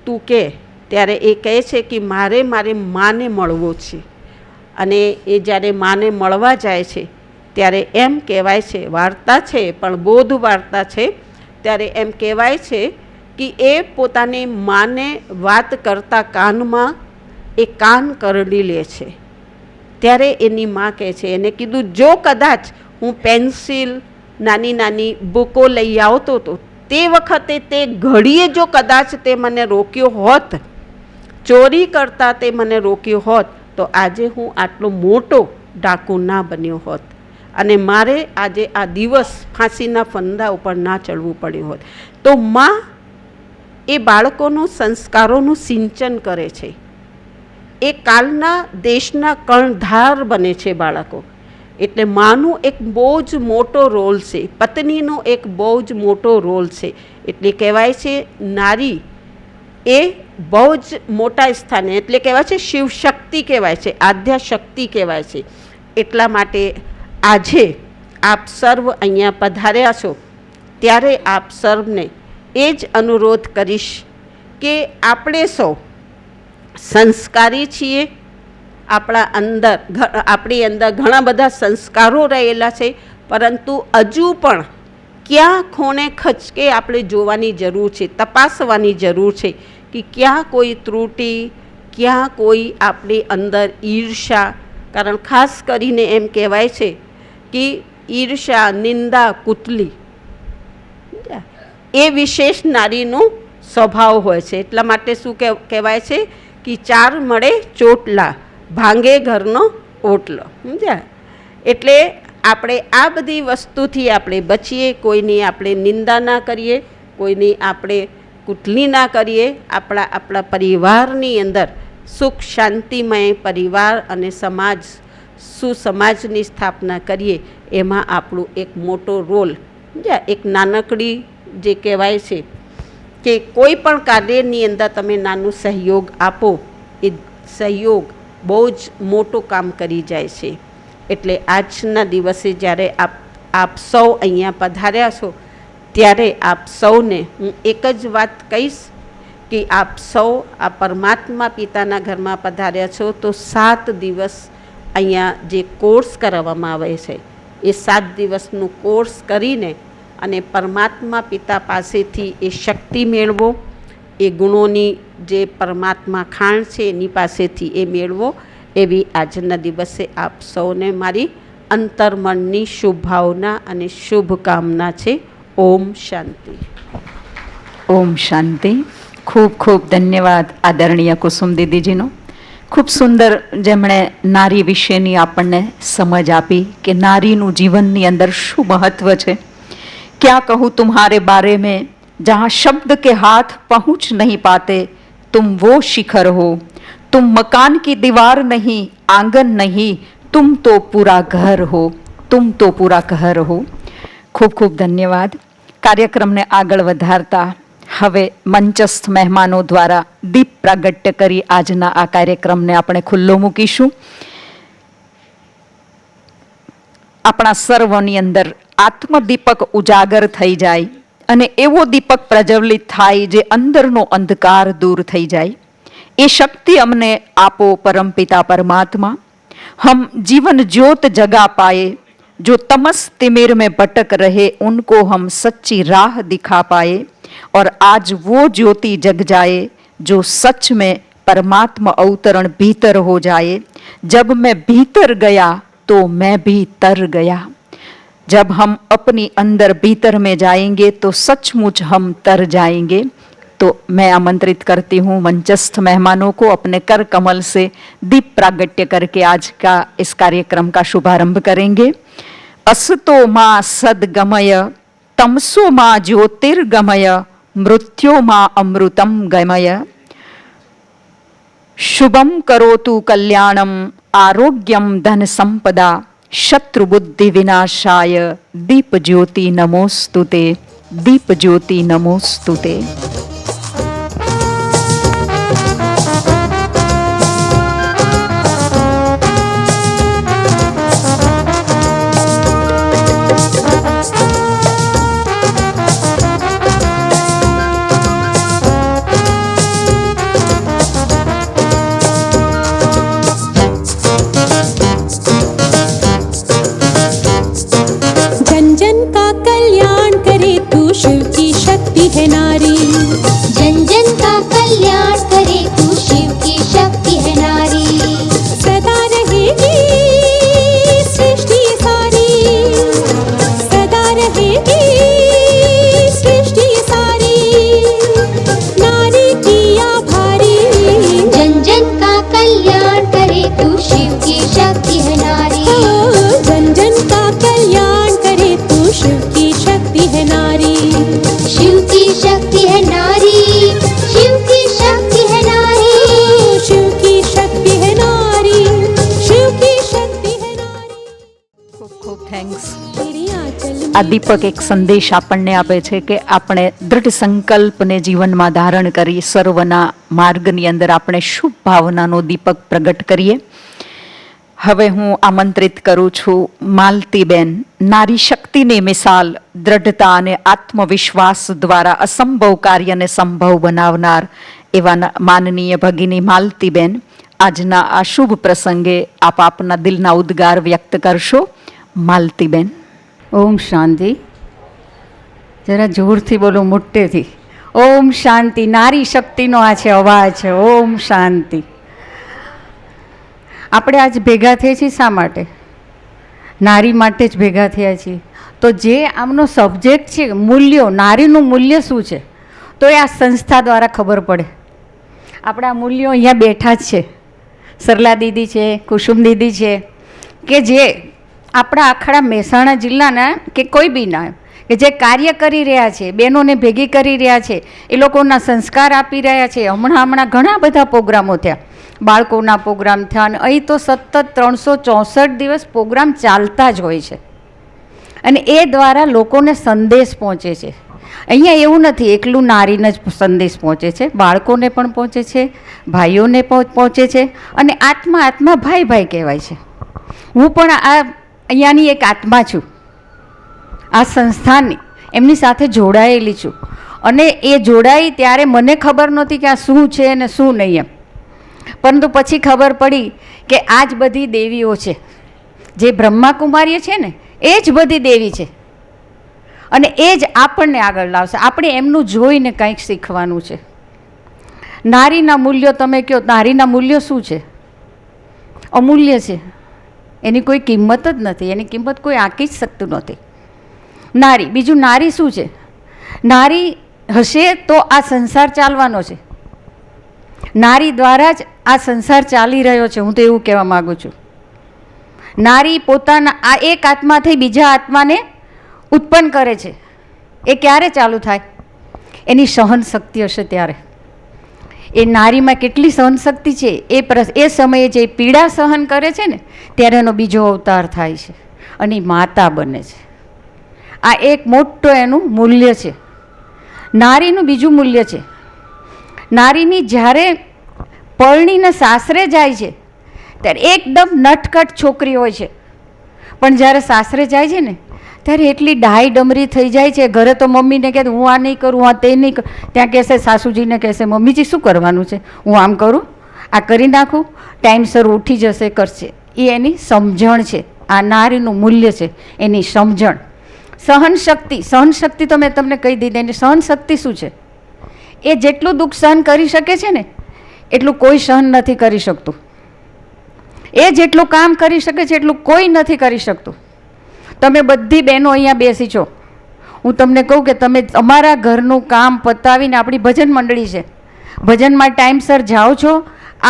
તું કે। ત્યારે એ કહે છે કે મારે માને મળવો છે। અને એ જ્યારે માને મળવા જાય છે, ત્યારે એમ કહેવાય છે, વાર્તા છે પણ બોધ વાર્તા છે, ત્યારે એમ કહેવાય છે કે એ પોતાની માને વાત કરતા કાનમાં એ કાન કરડી લે છે। ત્યારે એની માં કહે છે, એને કીધું જો કદાચ હું પેન્સિલ, નાની નાની બુકો લઈ આવતો હતો, તે વખતે તે ઘડીએ જો કદાચ તે મને રોક્યો હોત, ચોરી કરતા તે મને રોક્યો હોત, તો આજે હું આટલો મોટો ડાકુ ના બન્યો હોત, અને મારે આજે આ દિવસ ફાંસીના ફંદા ઉપર ના ચડવું પડ્યું હોત। તો માં એ બાળકોનું સંસ્કારોનું સિંચન કરે છે। એ કાલના દેશના કર્ણધાર બને છે બાળકો। એટલે માનું એક બહુ જ મોટો રોલ છે, પત્નીનો એક બહુ જ મોટો રોલ છે। એટલે કહેવાય છે નારી એ બહુ જ મોટા સ્થાને, એટલે કહેવાય છે શિવ શક્તિ કહેવાય છે, આદ્યા શક્તિ કહેવાય છે। એટલા માટે આજે આપ સર્વ અહીંયા પધાર્યા છો, ત્યારે આપ સર્વને એ જ અનુરોધ કરીશ કે આપણે સૌ સંસ્કારી છીએ। આપણી અંદર ઘણા બધા સંસ્કારો રહેલા છે, પરંતુ હજુ પણ ક્યાં ખૂણે ખચકે આપણે જોવાની જરૂર છે, તપાસવાની જરૂર છે કે ક્યાં કોઈ ત્રુટિ, ક્યાં કોઈ આપણી અંદર ઈર્ષા। કારણ ખાસ કરીને એમ કહેવાય છે કે ઈર્ષા, નિંદા, કુતલી એ વિશેષ નારીનો સ્વભાવ હોય છે। એટલા માટે શું કહેવાય છે કે ચાર મળે ચોટલા, ભાંગે ઘરનો ઓટલો, સમજ્યા? એટલે આપણે આ બધી વસ્તુથી આપણે બચીએ, કોઈની આપણે નિંદા ના કરીએ, કોઈની આપણે કુટલી ના કરીએ। આપણા પરિવારની અંદર સુખ શાંતિમય પરિવાર અને સમાજ, સુસમાજની સ્થાપના કરીએ। એમાં આપણું એક મોટો રોલ, એક નાનકડી જે કહેવાય છે કે કોઈ પણ કાર્યની અંદર તમે નાનું સહયોગ આપો, એ સહયોગ બહુ જ મોટું કામ કરી જાય છે. એટલે આજના દિવસે જ્યારે આપ સૌ અહીંયા પધાર્યા છો, ત્યારે આપ સૌને હું એક જ વાત કહીશ કે આપ સૌ આ પરમાત્મા પિતાના ઘરમાં પધાર્યા છો તો 7 દિવસ અહીંયા જે કોર્સ કરાવવામાં આવે છે, એ 7 દિવસનું કોર્સ કરીને અને પરમાત્મા પિતા પાસેથી એ શક્તિ મેળવો, એ ગુણોની જે પરમાત્મા ખાણ છે એની પાસેથી એ મેળવો, એવી આજના દિવસે આપ સૌને મારી અંતર્મનની શુભભાવના અને શુભકામના છે. ઓમ શાંતિ. ઓમ શાંતિ. ખૂબ ખૂબ ધન્યવાદ આદરણીય કુસુમ દીદીજીનો. ખૂબ સુંદર જેમણે નારી વિશેની આપણને સમજ આપી કે નારીનું જીવનની અંદર શું મહત્વ છે. क्या कहूँ तुम्हारे बारे में, जहाँ शब्द के हाथ पहुँच नहीं पाते, तुम वो शिखर हो, तुम मकान की दीवार नहीं, आंगन नहीं, तुम तो पूरा घर हो, तुम तो पूरा घर हो. ખૂબ ખૂબ ધન્યવાદ. કાર્યક્રમને આગળ વધારતા હવે મંચસ્થ મહેમાનો દ્વારા દીપ પ્રાગટ્ય કરી આજના આ કાર્યક્રમને આપણે ખુલ્લો મૂકીશું. આપણા સર્વની અંદર આત્મદીપક ઉજાગર થઈ જાય અને એવો દીપક પ્રજ્વલિત થાય જે અંદરનો અંધકાર દૂર થઈ જાય. એ શક્તિ અમને આપો परमपिता परमात्मा. हम जीवन ज्योत जगा पाए, जो तमस तिमिर में भटक रहे उनको हम सच्ची राह दिखा पाए, और आज वो ज्योति जग जाए जो सच में परमात्मा अवतरण भीतर हो जाए. जब मैं भीतर गया तो मैं भी तर गया. जब हम अपनी अंदर भीतर में जाएंगे तो सचमुच हम तर जाएंगे. तो मैं आमंत्रित करती हूँ मंचस्थ मेहमानों को अपने कर कमल से दीप प्रागट्य करके आज का इस कार्यक्रम का शुभारंभ करेंगे. असतो माँ सद्गमय, तमसो माँ ज्योतिर्गमय, मृत्यो माँ अमृतम गमय. शुभम करोतु कल्याणम, आरोग्यम धन संपदा, शत्रु बुद्धि विनाशाय, दीप ज्योति नमोस्तुते. दीप ज्योति नमोस्तुते. है नारी, जन जन का कल्याण करे तू, शिव की शक्ति है नारी. सदा रहेगी सृष्टि सारी, सदा रहेगी सृष्टि सारी, नारी की आभारी. जन जन का कल्याण करे तू, शिव की शक्ति है नारी. जन जन का कल्याण करे तू, शिव की शक्ति है नारी. शिव की शक्ति है नारी, शिव की शक्ति है नारी, शिव की शक्ति है नारी, शिव की शक्ति है नारी. ખૂબ ખૂબ થેન્ક્સ. આ દીપક એક સંદેશ આપણને આપે છે કે આપણે દૃઢ સંકલ્પને જીવનમાં ધારણ કરી સર્વના માર્ગની અંદર આપણે શુભ ભાવનાનો દીપક પ્રગટ કરીએ. હવે હું આમંત્રિત કરું છું માલતીબેન, નારી શક્તિની મિસાલ, દ્રઢતા અને આત્મવિશ્વાસ દ્વારા અસંભવ કાર્યને સંભવ બનાવનાર એવા માનનીય ભગિની માલતીબેન, આજના આ શુભ પ્રસંગે આપ આપના દિલના ઉદ્ગાર વ્યક્ત કરશો. માલતીબેન. ઓમ શાંતિ. જરા જોરથી બોલો, મોટેથી. ઓમ શાંતિ. નારી શક્તિનો આ છે અવાજ છે. ઓમ શાંતિ. આપણે આજ ભેગા થઈએ છીએ શા માટે? નારી માટે જ ભેગા થયા છીએ. તો જે આમનો સબ્જેક્ટ છે મૂલ્યો, નારીનું મૂલ્ય શું છે, તો એ આ સંસ્થા દ્વારા ખબર પડે. આપણા મૂલ્યો અહીંયા બેઠા જ છે. સરલા દીદી છે, કુસુમ દીદી છે, કે જે આપણા આખડા મહેસાણા જિલ્લાના કે કોઈ બીના કે જે કાર્ય કરી રહ્યા છે, બહેનોને ભેગી કરી રહ્યા છે, એ લોકોના સંસ્કાર આપી રહ્યા છે. હમણાં ઘણા બધા પ્રોગ્રામો થયા, બાળકોના પ્રોગ્રામ થયા, અને અહીં તો સતત 364 દિવસ પ્રોગ્રામ ચાલતા જ હોય છે. અને એ દ્વારા લોકોને સંદેશ પહોંચે છે અહીંયા એવું નથી એકલું નારીને જ સંદેશ પહોંચે છે, બાળકોને પણ પહોંચે છે, ભાઈઓને પહોંચે છે, અને આત્મા આત્મા ભાઈ ભાઈ કહેવાય છે. હું પણ આ અહીંયાની એક આત્મા છું, આ સંસ્થાની એમની સાથે જોડાયેલી છું. અને એ જોડાઈ ત્યારે મને ખબર નહોતી કે આ શું છે અને શું નહીં એમ, પરંતુ પછી ખબર પડી કે આ જ બધી દેવીઓ છે, જે બ્રહ્માકુમારીઓ છે ને એ જ બધી દેવી છે, અને એ જ આપણને આગળ લાવશે. આપણે એમનું જોઈને કંઈક શીખવાનું છે. નારીના મૂલ્યો તમે કહો, નારીના મૂલ્યો શું છે? અમૂલ્ય છે, એની કોઈ કિંમત જ નથી, એની કિંમત કોઈ આંકી જ શકતું નથી. નારી, બીજું નારી શું છે? નારી હશે તો આ સંસાર ચાલવાનો છે, નારી દ્વારા જ આ સંસાર ચાલી રહ્યો છે. હું તો એવું કહેવા માગું છું. નારી પોતાના આ એક આત્માથી બીજા આત્માને ઉત્પન્ન કરે છે. એ ક્યારે ચાલુ થાય? એની સહન શક્તિ હશે ત્યારે. એ નારીમાં કેટલી સહન શક્તિ છે એ સમયે જે પીડા સહન કરે છે ને ત્યારે એનો બીજો અવતાર થાય છે અને માતા બને છે. આ એક મોટો એનું મૂલ્ય છે. નારીનું બીજું મૂલ્ય છે, નારીની જ્યારે પરણીને સાસરે જાય છે ત્યારે એકદમ નટખટ છોકરી હોય છે, પણ જ્યારે સાસરે જાય છે ને ત્યારે એટલી ડાઈ ડમરી થઈ જાય છે. ઘરે તો મમ્મીને કહે હું આ નહીં કરું, આ તે નહીં કરું, ત્યાં કહેશે સાસુજીને કહેશે મમ્મીજી શું કરવાનું છે, હું આમ કરું, આ કરી નાખું, ટાઈમસર ઉઠી જશે, કરશે. એ એની સમજણ છે. આ નારીનું મૂલ્ય છે, એની સમજણ. સહનશક્તિ, સહનશક્તિ તો મેં તમને કહી દીધી. એની સહનશક્તિ શું છે? એ જેટલું દુઃખ સહન કરી શકે છે ને એટલું કોઈ સહન નથી કરી શકતું. એ જેટલું કામ કરી શકે છે એટલું કોઈ નથી કરી શકતું. તમે બધી બહેનો અહીંયા બેસી છો, હું તમને કહું કે તમે તમારા ઘરનું કામ પતાવીને, આપણી ભજન મંડળી છે, ભજનમાં ટાઈમસર જાઓ છો,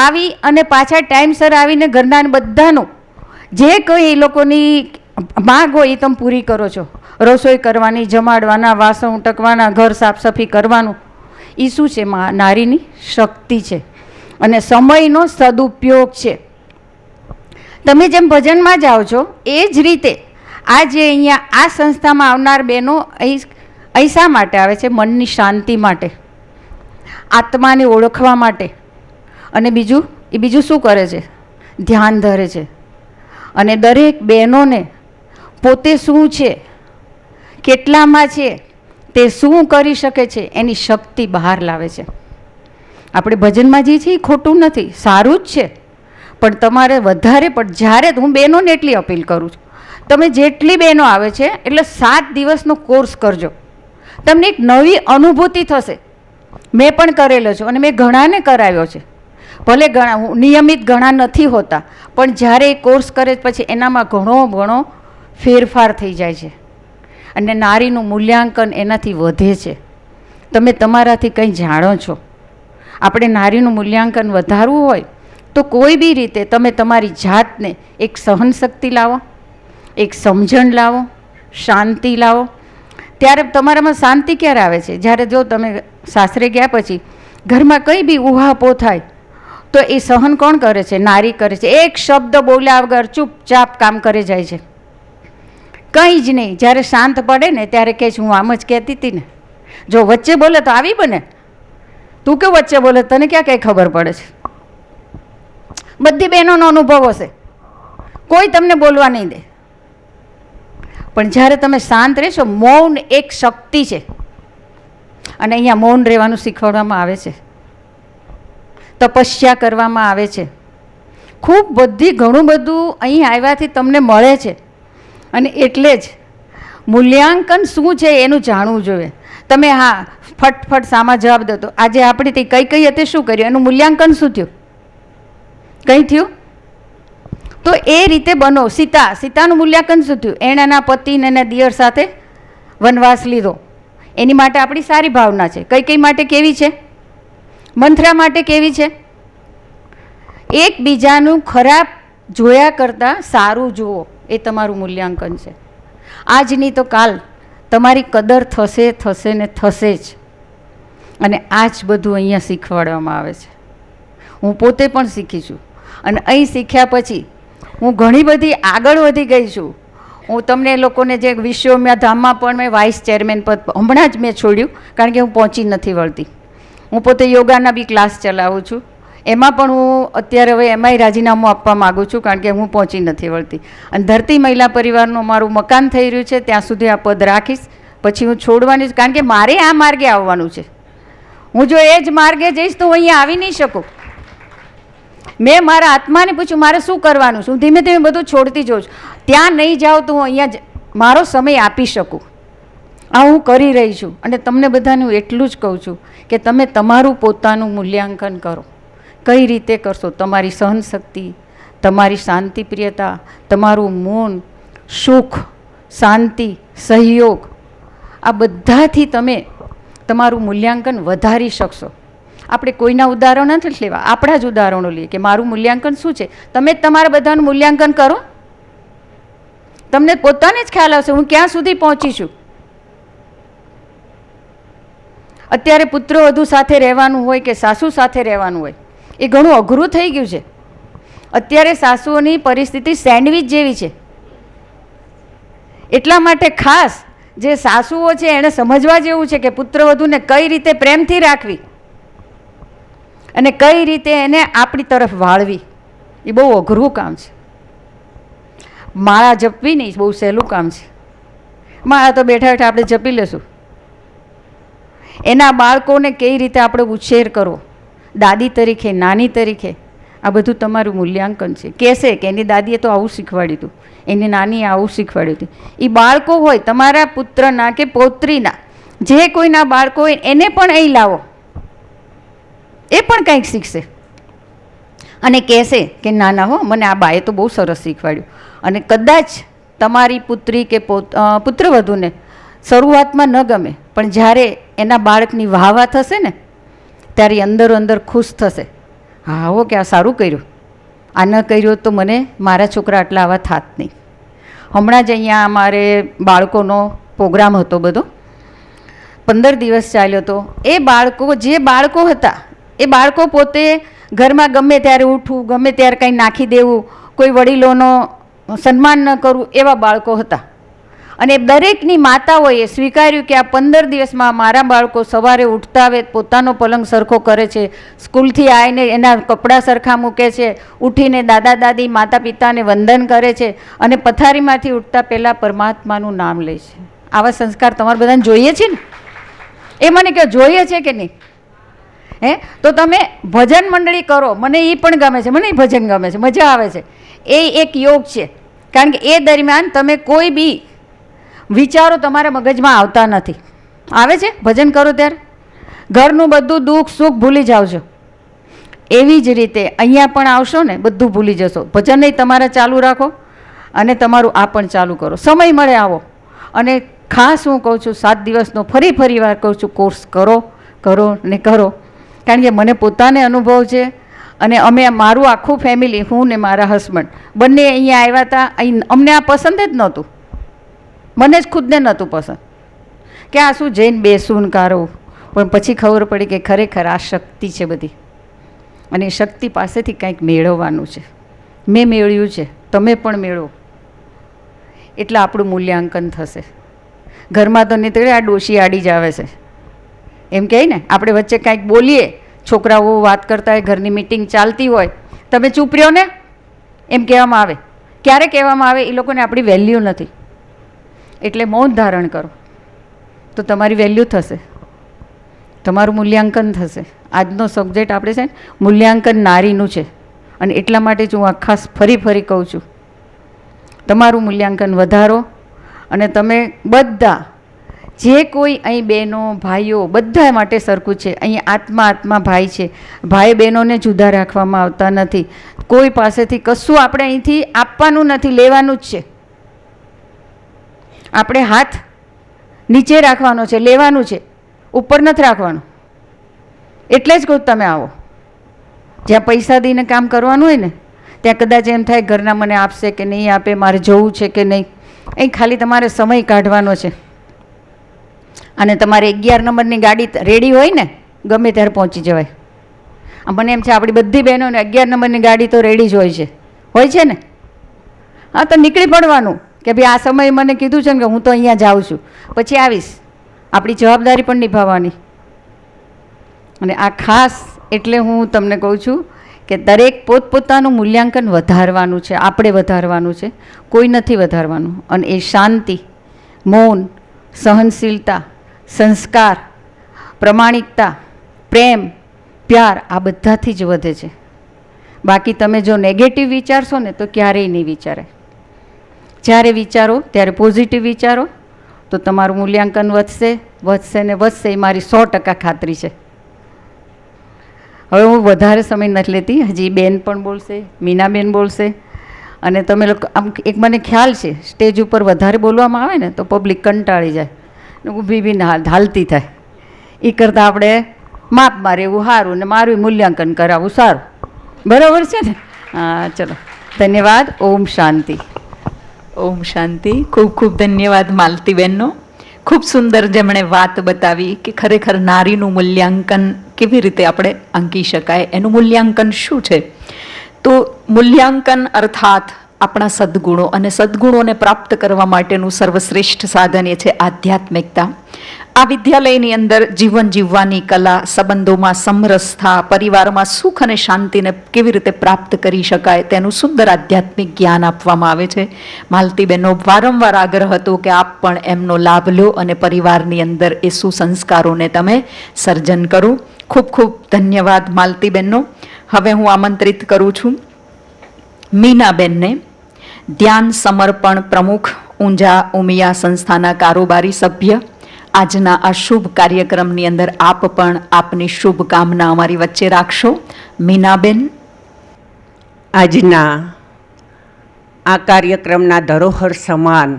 આવી અને પાછા ટાઈમસર આવીને ઘરના બધાનું જે કંઈ એ લોકોની માગ હોય એ તમે પૂરી કરો છો. રસોઈ કરવાની, જમાડવાના, વાસણ ઉટકવાના, ઘર સાફ સફાઈ કરવાનું. એ શું છે? નારીની શક્તિ છે અને સમયનો સદુપયોગ છે. તમે જેમ ભજનમાં જાઓ છો એ જ રીતે આજે અહીંયા આ સંસ્થામાં આવનાર બહેનો અહીં શા માટે આવે છે? મનની શાંતિ માટે, આત્માને ઓળખવા માટે. અને બીજું શું કરે છે? ધ્યાન ધરે છે. અને દરેક બહેનોને પોતે શું છે, કેટલામાં છે, તે શું કરી શકે છે એની શક્તિ બહાર લાવે છે. આપણે ભજનમાં જે છે એ ખોટું નથી, સારું જ છે, પણ તમારે વધારે પણ જ્યારે હું બહેનોને એટલી અપીલ કરું છું, તમે જેટલી બહેનો આવે છે એટલે 7 દિવસનો કોર્સ કરજો, તમને એક નવી અનુભૂતિ થશે. મેં પણ કરેલો છે અને મેં ઘણાને કરાવ્યો છે. ભલે નિયમિત ઘણા નથી હોતા, પણ જ્યારે એ કોર્સ કરે પછી એનામાં ઘણો ફેરફાર થઈ જાય છે અને નારીનું મૂલ્યાંકન એનાથી વધે છે. તમે તમારાથી કંઈ જાણો છો. આપણે નારીનું મૂલ્યાંકન વધારવું હોય તો કોઈ બી રીતે તમે તમારી જાતને એક સહનશક્તિ લાવો, એક સમજણ લાવો, શાંતિ લાવો. ત્યારે તમારામાં શાંતિ ક્યારે આવે છે? જ્યારે જો તમે સાસરે ગયા પછી ઘરમાં કંઈ બી ઉહાપો થાય તો એ સહન કોણ કરે છે? નારી કરે છે. એક શબ્દ બોલ્યા વગર ચૂપચાપ કામ કરે જાય છે, કંઈ જ નહીં. જ્યારે શાંત પડે ને ત્યારે કહે છે હું આમ જ કહેતી હતી ને. જો વચ્ચે બોલે તો આવી બને, તું કે વચ્ચે બોલે તને ક્યાં કંઈ ખબર પડે છે? બધી બહેનોનો અનુભવ હશે, કોઈ તમને બોલવા નહીં દે. પણ જ્યારે તમે શાંત રહેશો, મૌન એક શક્તિ છે અને અહીંયા મૌન રહેવાનું શીખવાડવામાં આવે છે, તપસ્યા કરવામાં આવે છે. ખૂબ ઘણું બધું અહીં આવ્યાથી તમને મળે છે. અને એટલે જ મૂલ્યાંકન શું છે એનું જાણવું જોઈએ. તમે ફટફટ સામા જવાબ દો તો આજે આપણે તે કઈ હતી શું કર્યું, એનું મૂલ્યાંકન શું થયું? કંઈ થયું? તો એ રીતે બનો. સીતાનું મૂલ્યાંકન શું થયું? એણે એના પતિને એના દિયર સાથે વનવાસ લીધો, એની માટે આપણી સારી ભાવના છે. કઈ માટે કેવી છે? મંથરા માટે કેવી છે? એકબીજાનું ખરાબ જોયા કરતાં સારું જુઓ, એ તમારું મૂલ્યાંકન છે. આજની તો કાલ તમારી કદર થશે ને થશે જ. અને આ જ બધું અહીંયા શીખવાડવામાં આવે છે. હું પોતે પણ શીખી છું અને અહીં શીખ્યા પછી હું ઘણી બધી આગળ વધી ગઈ છું. હું તમને એ લોકોને જે વિશ્વમાં ધામમાં પણ મેં વાઇસ ચેરમેન પદ હમણાં જ મેં છોડ્યું, કારણ કે હું પહોંચી નથી વળતી. હું પોતે યોગાના બી ક્લાસ ચલાવું છું, એમાં પણ હું અત્યારે હવે એમાંય રાજીનામું આપવા માગું છું, કારણ કે હું પહોંચી નથી વળતી. અને ધરતી મહિલા પરિવારનું મારું મકાન થઈ રહ્યું છે, ત્યાં સુધી આ પદ રાખીશ, પછી હું છોડવાની છું, કારણ કે મારે આ માર્ગે આવવાનું છે. હું જો એ જ માર્ગે જઈશ તો હું અહીંયા આવી નહીં શકું. મેં મારા આત્માને પૂછ્યું મારે શું કરવાનું છે, હું ધીમે ધીમે બધું છોડતી જાઉં છું. ત્યાં નહીં જાઉં તો હું અહીંયા જ મારો સમય આપી શકું. આ હું કરી રહી છું. અને તમને બધાને હું એટલું જ કહું છું કે તમે તમારું પોતાનું મૂલ્યાંકન કરો. કઈ રીતે કરશો? તમારી સહનશક્તિ, તમારી શાંતિપ્રિયતા, તમારું મૌન, સુખ, શાંતિ, સહયોગ, આ બધાથી તમે તમારું મૂલ્યાંકન વધારી શકશો. આપણે કોઈના ઉદાહરણો નથી લેવા, આપણા જ ઉદાહરણો લઈએ કે મારું મૂલ્યાંકન શું છે. તમે જ તમારા બધાનું મૂલ્યાંકન કરો, તમને પોતાને જ ખ્યાલ આવશે હું ક્યાં સુધી પહોંચી છું. અત્યારે પુત્ર વધુ સાથે રહેવાનું હોય કે સાસુ સાથે રહેવાનું હોય, એ ઘણું અઘરું થઈ ગયું છે. અત્યારે સાસુઓની પરિસ્થિતિ સેન્ડવિચ જેવી છે. એટલા માટે ખાસ જે સાસુઓ છે એણે સમજવા જેવું છે કે પુત્રવધૂને કઈ રીતે પ્રેમથી રાખવી અને કઈ રીતે એને આપણી તરફ વાળવી. એ બહુ અઘરું કામ છે. માળા જપવી નહીં બહુ સહેલું કામ છે. માળા તો બેઠા બેઠા આપણે જપી લેશું. એના બાળકોને કઈ રીતે આપણે ઉછેર કરવો, દાદી તરીકે, નાની તરીકે, આ બધું તમારું મૂલ્યાંકન છે. કહેશે કે એની દાદીએ તો આવું શીખવાડ્યું હતું, એની નાનીએ આવું શીખવાડ્યું હતું. એ બાળકો હોય તમારા પુત્રના કે પૌત્રીના, જે કોઈના બાળકો હોય એને પણ અહીં લાવો, એ પણ કંઈક શીખશે અને કહેશે કે ના ના હો, મને આ બાએ તો બહુ સરસ શીખવાડ્યું. અને કદાચ તમારી પુત્રી કે પુત્રવધૂને શરૂઆતમાં ન ગમે, પણ જ્યારે એના બાળકની વાહવા થશે ને ત્યારે અંદરો અંદર ખુશ થશે. હા હો કે આ સારું કર્યું, આ ન કર્યું તો મને મારા છોકરા આટલા આવા થાત નહીં. હમણાં જ અહીંયા અમારે બાળકોનો પ્રોગ્રામ હતો, બધો 15 દિવસ ચાલ્યો હતો. એ બાળકો, જે બાળકો હતા એ બાળકો પોતે ઘરમાં ગમે ત્યારે ઉઠવું, ગમે ત્યારે કંઈ નાખી દેવું, કોઈ વડીલોનો સન્માન ન કરવું, એવા બાળકો હતા. અને દરેકની માતાઓએ સ્વીકાર્યું કે આ 15 દિવસમાં મારા બાળકો સવારે ઉઠતા આવે, પોતાનો પલંગ સરખો કરે છે, સ્કૂલથી આવીને એના કપડાં સરખા મૂકે છે, ઉઠીને દાદા દાદી માતા પિતાને વંદન કરે છે અને પથારીમાંથી ઉઠતા પહેલાં પરમાત્માનું નામ લે છે. આવા સંસ્કાર તમારે બધાને જોઈએ છે ને? એ મને કહો જોઈએ છે કે નહીં? તો તમે ભજન મંડળી કરો. મને એ પણ ગમે છે, મને ભજન ગમે છે, મજા આવે છે. એ એક યોગ છે, કારણ કે એ દરમિયાન તમે કોઈ બી વિચારો તમારા મગજમાં આવતા નથી. આવે છે ભજન કરો ત્યારે ઘરનું બધું દુઃખ સુખ ભૂલી જાઓ છો. એવી જ રીતે અહીંયા પણ આવશો ને બધું ભૂલી જશો. ભજન નહીં તમારા ચાલુ રાખો અને તમારું આ પણ ચાલુ કરો. સમય મળે આવો. અને ખાસ હું કહું છું 7 દિવસનો ફરી વાર કહું છું, કોર્સ કરો કરો ને કરો. કારણ કે મને પોતાને અનુભવ છે. અને અમે મારું આખું ફેમિલી, હું ને મારા હસબન્ડ બંને અહીંયા આવ્યા હતા. અહીં અમને આ પસંદ જ નહોતું, મને જ ખુદને નહોતું પસંદ કે આ શું જઈને બેસું કારું. પણ પછી ખબર પડી કે ખરેખર આ શક્તિ છે બધી, અને એ શક્તિ પાસેથી કંઈક મેળવવાનું છે. મેં મેળવ્યું છે, તમે પણ મેળવો, એટલે આપણું મૂલ્યાંકન થશે. ઘરમાં તો નહીં આ ડોશી આડી જ આવે છે એમ કહે ને. આપણે વચ્ચે કાંઈક બોલીએ, છોકરાઓ વાત કરતા હોય, ઘરની મિટિંગ ચાલતી હોય, તમે ચૂપ રહ્યો ને એમ કહેવામાં આવે. ક્યારે કહેવામાં આવે? એ લોકોને આપણી વેલ્યુ નથી. એટલે મૌન ધારણ કરો તો તમારી વેલ્યુ થશે, તમારું મૂલ્યાંકન થશે. આજનો સબ્જેક્ટ આપણે છે ને મૂલ્યાંકન નારીનું છે. અને એટલા માટે જ હું આ ખાસ ફરી કહું છું, તમારું મૂલ્યાંકન વધારો. અને તમે બધા જે કોઈ અહીં બહેનો ભાઈઓ બધા માટે સરખું છે. અહીં આત્મા ભાઈ છે. ભાઈ બહેનોને જુદા રાખવામાં આવતા નથી. કોઈ પાસેથી કશું આપણે અહીંથી આપવાનું નથી, લેવાનું જ છે. આપણે હાથ નીચે રાખવાનો છે, લેવાનું છે, ઉપર નથી રાખવાનું. એટલે જ કહું તમે આવો. જ્યાં પૈસા દઈને કામ કરવાનું હોય ને ત્યાં કદાચ એમ થાય ઘરના મને આપશે કે નહીં આપે, મારે જવું છે કે નહીં. અહીં ખાલી તમારે સમય કાઢવાનો છે. અને તમારે 11 નંબરની ગાડી રેડી હોય ને ગમે ત્યારે પહોંચી જવાય. મને એમ છે આપણી બધી બહેનોને 11 નંબરની ગાડી તો રેડી જ હોય છે ને? હા, તો નીકળી પડવાનું. કે ભાઈ આ સમયે મને કીધું છે ને કે હું તો અહીંયા જાઉં છું, પછી આવીશ. આપણી જવાબદારી પણ નિભાવવાની. અને આ ખાસ એટલે હું તમને કહું છું કે દરેક પોતપોતાનું મૂલ્યાંકન વધારવાનું છે, આપણે વધારવાનું છે, કોઈ નથી વધારવાનું. અને એ શાંતિ, મૌન, સહનશીલતા, સંસ્કાર, પ્રમાણિકતા, પ્રેમ, પ્યાર આ બધાથી જ વધે છે. બાકી તમે જો નેગેટિવ વિચારશો ને તો ક્યારેય નહીં વિચારે. જ્યારે વિચારો ત્યારે પોઝિટિવ વિચારો તો તમારું મૂલ્યાંકન વધશે, વધશે ને વધશે, એ મારી 100% ખાતરી છે. હવે હું વધારે સમય નથી લેતી, હજી બેન પણ બોલશે, મીનાબેન બોલશે. અને તમે લોકો આમ એક મને ખ્યાલ છે સ્ટેજ ઉપર વધારે બોલવામાં આવે ને તો પબ્લિક કંટાળી જાય, ઊભી બી હાલતી થાય. એ કરતાં આપણે માપમાં રહેવું સારું ને મારું મૂલ્યાંકન કરાવવું સારું. બરાબર છે ને? હા, ચલો ધન્યવાદ. ઓમ શાંતિ. ઓમ શાંતિ. ખૂબ ખૂબ ધન્યવાદ માલતીબેનનો. ખૂબ સુંદર જેમણે વાત બતાવી કે ખરેખર નારીનું મૂલ્યાંકન કેવી રીતે આપણે આંકી શકાય, એનું મૂલ્યાંકન શું છે. તો મૂલ્યાંકન અર્થાત આપણા સદ્ગુણો, અને સદ્ગુણોને પ્રાપ્ત કરવા માટેનું સર્વશ્રેષ્ઠ સાધન એ છે આધ્યાત્મિકતા. આ વિદ્યાલયની અંદર જીવન જીવવાની કલા, સંબંધોમાં સમરસતા, પરિવારમાં સુખ અને શાંતિને કેવી રીતે પ્રાપ્ત કરી શકાય તેનું સુંદર આધ્યાત્મિક જ્ઞાન આપવામાં આવે છે. માલતીબેનનો વારંવાર આગ્રહ હતો કે આપ પણ એમનો લાભ લો અને પરિવારની અંદર એ સુસંસ્કારોને તમે સર્જન કરો. ખૂબ ખૂબ ધન્યવાદ માલતીબેનનો. હવે હું આમંત્રિત કરું છું મીનાબેનને, ધ્યાન સમર્પણ પ્રમુખ, ઊંઝા ઉમિયા સંસ્થાના કારોબારી સભ્ય. આજના આ શુભ કાર્યક્રમની અંદર આપ પણ આપની શુભકામના અમારી વચ્ચે રાખશો. મીનાબેન. આજના આ કાર્યક્રમના ધરોહર સમાન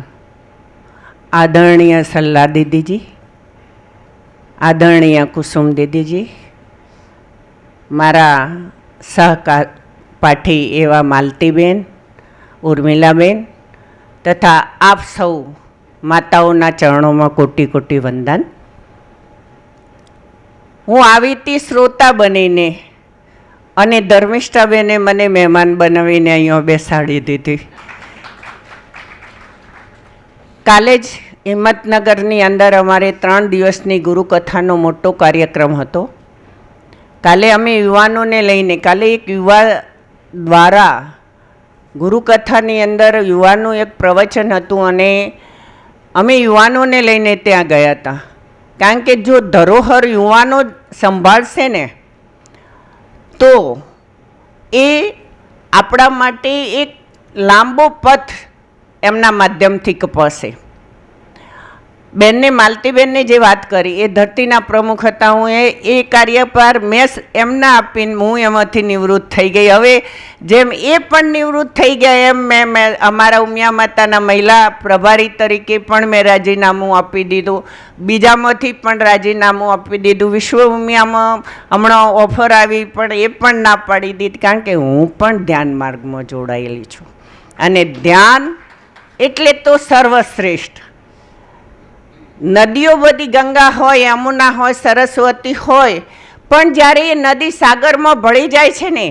આદરણીય સલ્લા દીદીજી, આદરણીય કુસુમ દીદીજી, મારા સહપાઠી એવા માલતીબેન, ઉર્મિલાબેન તથા આપ સૌ માતાઓના ચરણોમાં કોટી કોટી વંદન. હું આવી હતી શ્રોતા બનીને અને ધર્મિષ્ઠાબેને મને મહેમાન બનાવીને અહીંયા બેસાડી દીધી. કાલે જ હિંમતનગરની અંદર અમારે 3 દિવસની ગુરુકથાનો મોટો કાર્યક્રમ હતો. કાલે અમે યુવાનોને લઈને, કાલે એક યુવા દ્વારા ગુરુકથાની અંદર યુવાનું એક પ્રવચન હતું અને અમે યુવાનોને લઈને ત્યાં ગયા હતા. કારણ કે જો ધરોહર યુવાનો સંભાળશે ને તો એ આપણા માટે એક લાંબો પથ એમના માધ્યમથી કપાશે. બેનને, માલતીબેનને જે વાત કરી એ ધરતીના પ્રમુખ હતા. હું એ કાર્યભાર મેં એમના આપીને હું એમાંથી નિવૃત્ત થઈ ગઈ. હવે જેમ એ પણ નિવૃત્ત થઈ ગયા એમ મેં અમારા ઉમિયા માતાના મહિલા પ્રભારી તરીકે પણ મેં રાજીનામું આપી દીધું. બીજામાંથી પણ રાજીનામું આપી દીધું. વિશ્વ ઉમિયામાં હમણાં ઓફર આવી પણ એ પણ ના પાડી દીધી, કારણ કે હું પણ ધ્યાન માર્ગમાં જોડાયેલી છું. અને ધ્યાન એટલે તો સર્વશ્રેષ્ઠ. નદીઓ બધી ગંગા હોય, યમુના હોય, સરસ્વતી હોય, પણ જ્યારે એ નદી સાગરમાં ભળી જાય છે ને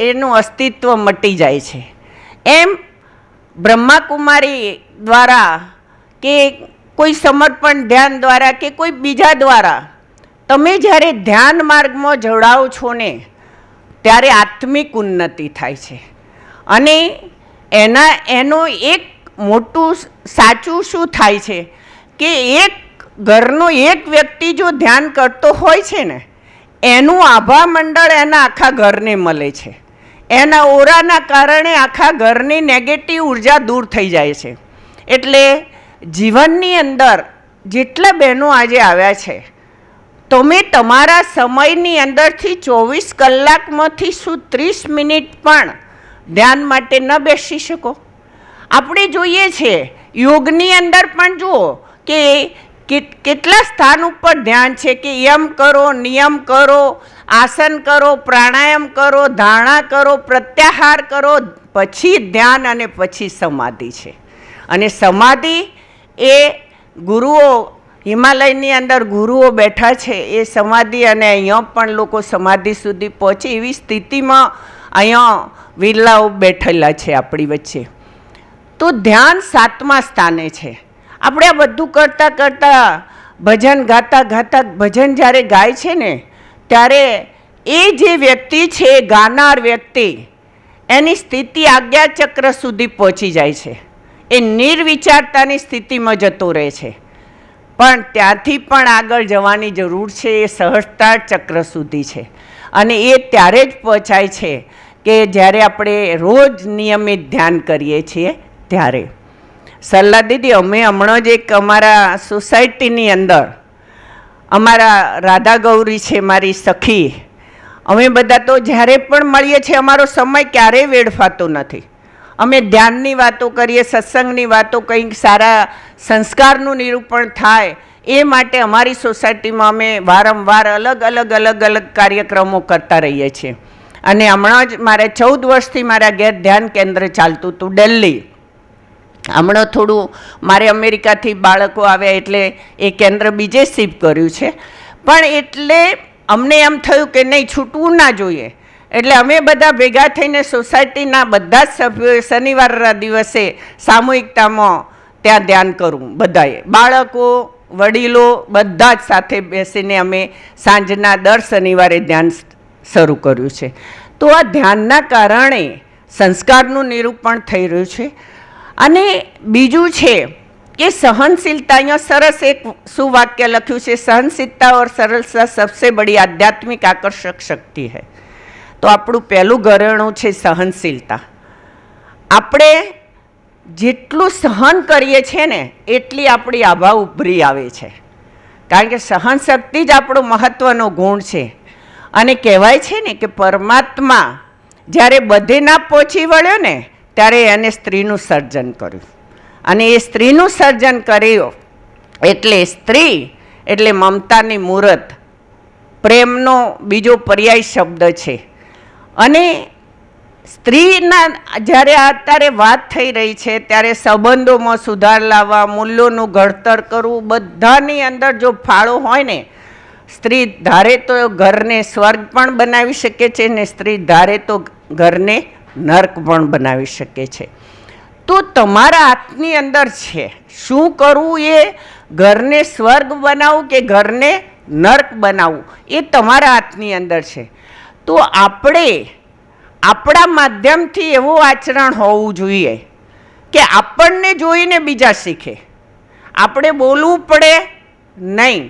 એનું અસ્તિત્વ મટી જાય છે. એમ બ્રહ્માકુમારી દ્વારા કે કોઈ સમર્પણ ધ્યાન દ્વારા કે કોઈ બીજા દ્વારા તમે જ્યારે ધ્યાન માર્ગમાં જોડાઓ છો ને ત્યારે આત્મિક ઉન્નતિ થાય છે. અને એનું એક મોટું સાચું શું થાય છે કે એક ઘરનો એક વ્યક્તિ જો ધ્યાન કરતો હોય છે ને એનું આભા મંડળ એના આખા ઘરને મળે છે. એના ઓરાના કારણે આખા ઘરની નેગેટિવ ઉર્જા દૂર થઈ જાય છે. એટલે જીવનની અંદર જેટલા બહેનો આજે આવ્યા છે, તમે તમારા સમયની અંદરથી 24 કલાકમાંથી શું 30 મિનિટ પણ ધ્યાન માટે ન બેસી શકો? આપણે જોઈએ છે યોગની અંદર પણ જુઓ કે કેટલા સ્થાન ઉપર ધ્યાન છે કે યમ કરો, નિયમ કરો, આસન કરો, પ્રાણાયામ કરો, ધારણા કરો, પ્રત્યાહાર કરો, પછી ધ્યાન અને પછી સમાધિ છે. અને સમાધિ એ ગુરુઓ, હિમાલયની અંદર ગુરુઓ બેઠા છે એ સમાધિ, અને અહીંયા પણ લોકો સમાધિ સુધી પહોંચે એવી સ્થિતિમાં અહીંયા વિરલાઓ બેઠેલા છે આપણી વચ્ચે. તો ધ્યાન 7મા સ્થાને છે. આપણે આ બધું કરતાં કરતાં ભજન ગાતા ગાતા ભજન જ્યારે ગાય છે ને ત્યારે એ જે વ્યક્તિ છે, ગાનાર વ્યક્તિ, એની સ્થિતિ આજ્ઞાચક્ર સુધી પહોંચી જાય છે. એ નિર્વિચારતાની સ્થિતિમાં જતો રહે છે. પણ ત્યાંથી પણ આગળ જવાની જરૂર છે. એ સહજતા ચક્ર સુધી છે અને એ ત્યારે જ પહોંચાય છે કે જ્યારે આપણે રોજ નિયમિત ધ્યાન કરીએ છીએ ત્યારે. સરલા દીદી, અમે હમણાં જ એક અમારા સોસાયટીની અંદર અમારા રાધા ગૌરી છે મારી સખી, અમે બધા તો જ્યારે પણ મળીએ છીએ અમારો સમય ક્યારેય વેડફાતો નથી. અમે ધ્યાનની વાતો કરીએ, સત્સંગની વાતો, કંઈક સારા સંસ્કારનું નિરૂપણ થાય એ માટે અમારી સોસાયટીમાં અમે વારંવાર અલગ અલગ કાર્યક્રમો કરતા રહીએ છીએ. અને હમણાં જ મારે 14 વર્ષથી મારા ઘેર ધ્યાન કેન્દ્ર ચાલતું હતું દિલ્હી. હમણાં થોડું મારે અમેરિકાથી બાળકો આવ્યા એટલે એ કેન્દ્ર બીજે શિફ્ટ કર્યું છે. પણ એટલે અમને એમ થયું કે નહીં, છૂટવું ના જોઈએ. એટલે અમે બધા ભેગા થઈને સોસાયટીના બધા જ સભ્યોએ શનિવારના દિવસે સામૂહિકતામાં ત્યાં ધ્યાન કરવું. બધાએ, બાળકો, વડીલો બધા જ સાથે બેસીને અમે સાંજના દર શનિવારે ધ્યાન શરૂ કર્યું છે. તો આ ધ્યાનના કારણે સંસ્કારનું નિરૂપણ થઈ રહ્યું છે. અને બીજું છે કે સહનશીલતા, અહીંયા સરસ એક સુવાક્ય લખ્યું છે, સહનશીલતા और सरलता सबसे बड़ी आध्यात्मिक आकर्षक शक्ति है. તો આપણું પહેલું ઘરેણું છે સહનશીલતા. આપણે જેટલું સહન કરીએ છીએ ને એટલી આપણી આભા ઉભરી આવે છે. કારણ કે સહનશક્તિ જ આપણો મહત્ત્વનો ગુણ છે. અને કહેવાય છે ને કે પરમાત્મા જ્યારે બધે ના પહોંચી વળ્યો ને ત્યારે એને સ્ત્રીનું સર્જન કર્યું. અને એ સ્ત્રીનું સર્જન કર્યું એટલે સ્ત્રી એટલે મમતાની મૂર્ત, પ્રેમનો બીજો પર્યાય શબ્દ છે. અને સ્ત્રીના જ્યારે અત્યારે વાત થઈ રહી છે ત્યારે સંબંધોમાં સુધાર લાવવા, મૂલ્યોનું ઘડતર કરવું, બધાની અંદર જો ફાળો હોય ને, સ્ત્રી ધારે તો ઘરને સ્વર્ગ પણ બનાવી શકે છે ને સ્ત્રી ધારે તો ઘરને નર્ક પણ બનાવી શકે છે. તો તમારા હાથની અંદર છે શું કરવું, એ ઘરને સ્વર્ગ બનાવવું કે ઘરને નર્ક બનાવવું, એ તમારા હાથની અંદર છે. તો આપણે આપણા માધ્યમથી એવું આચરણ હોવું જોઈએ કે આપણને જોઈને બીજા શીખે. આપણે બોલવું પડે નહીં.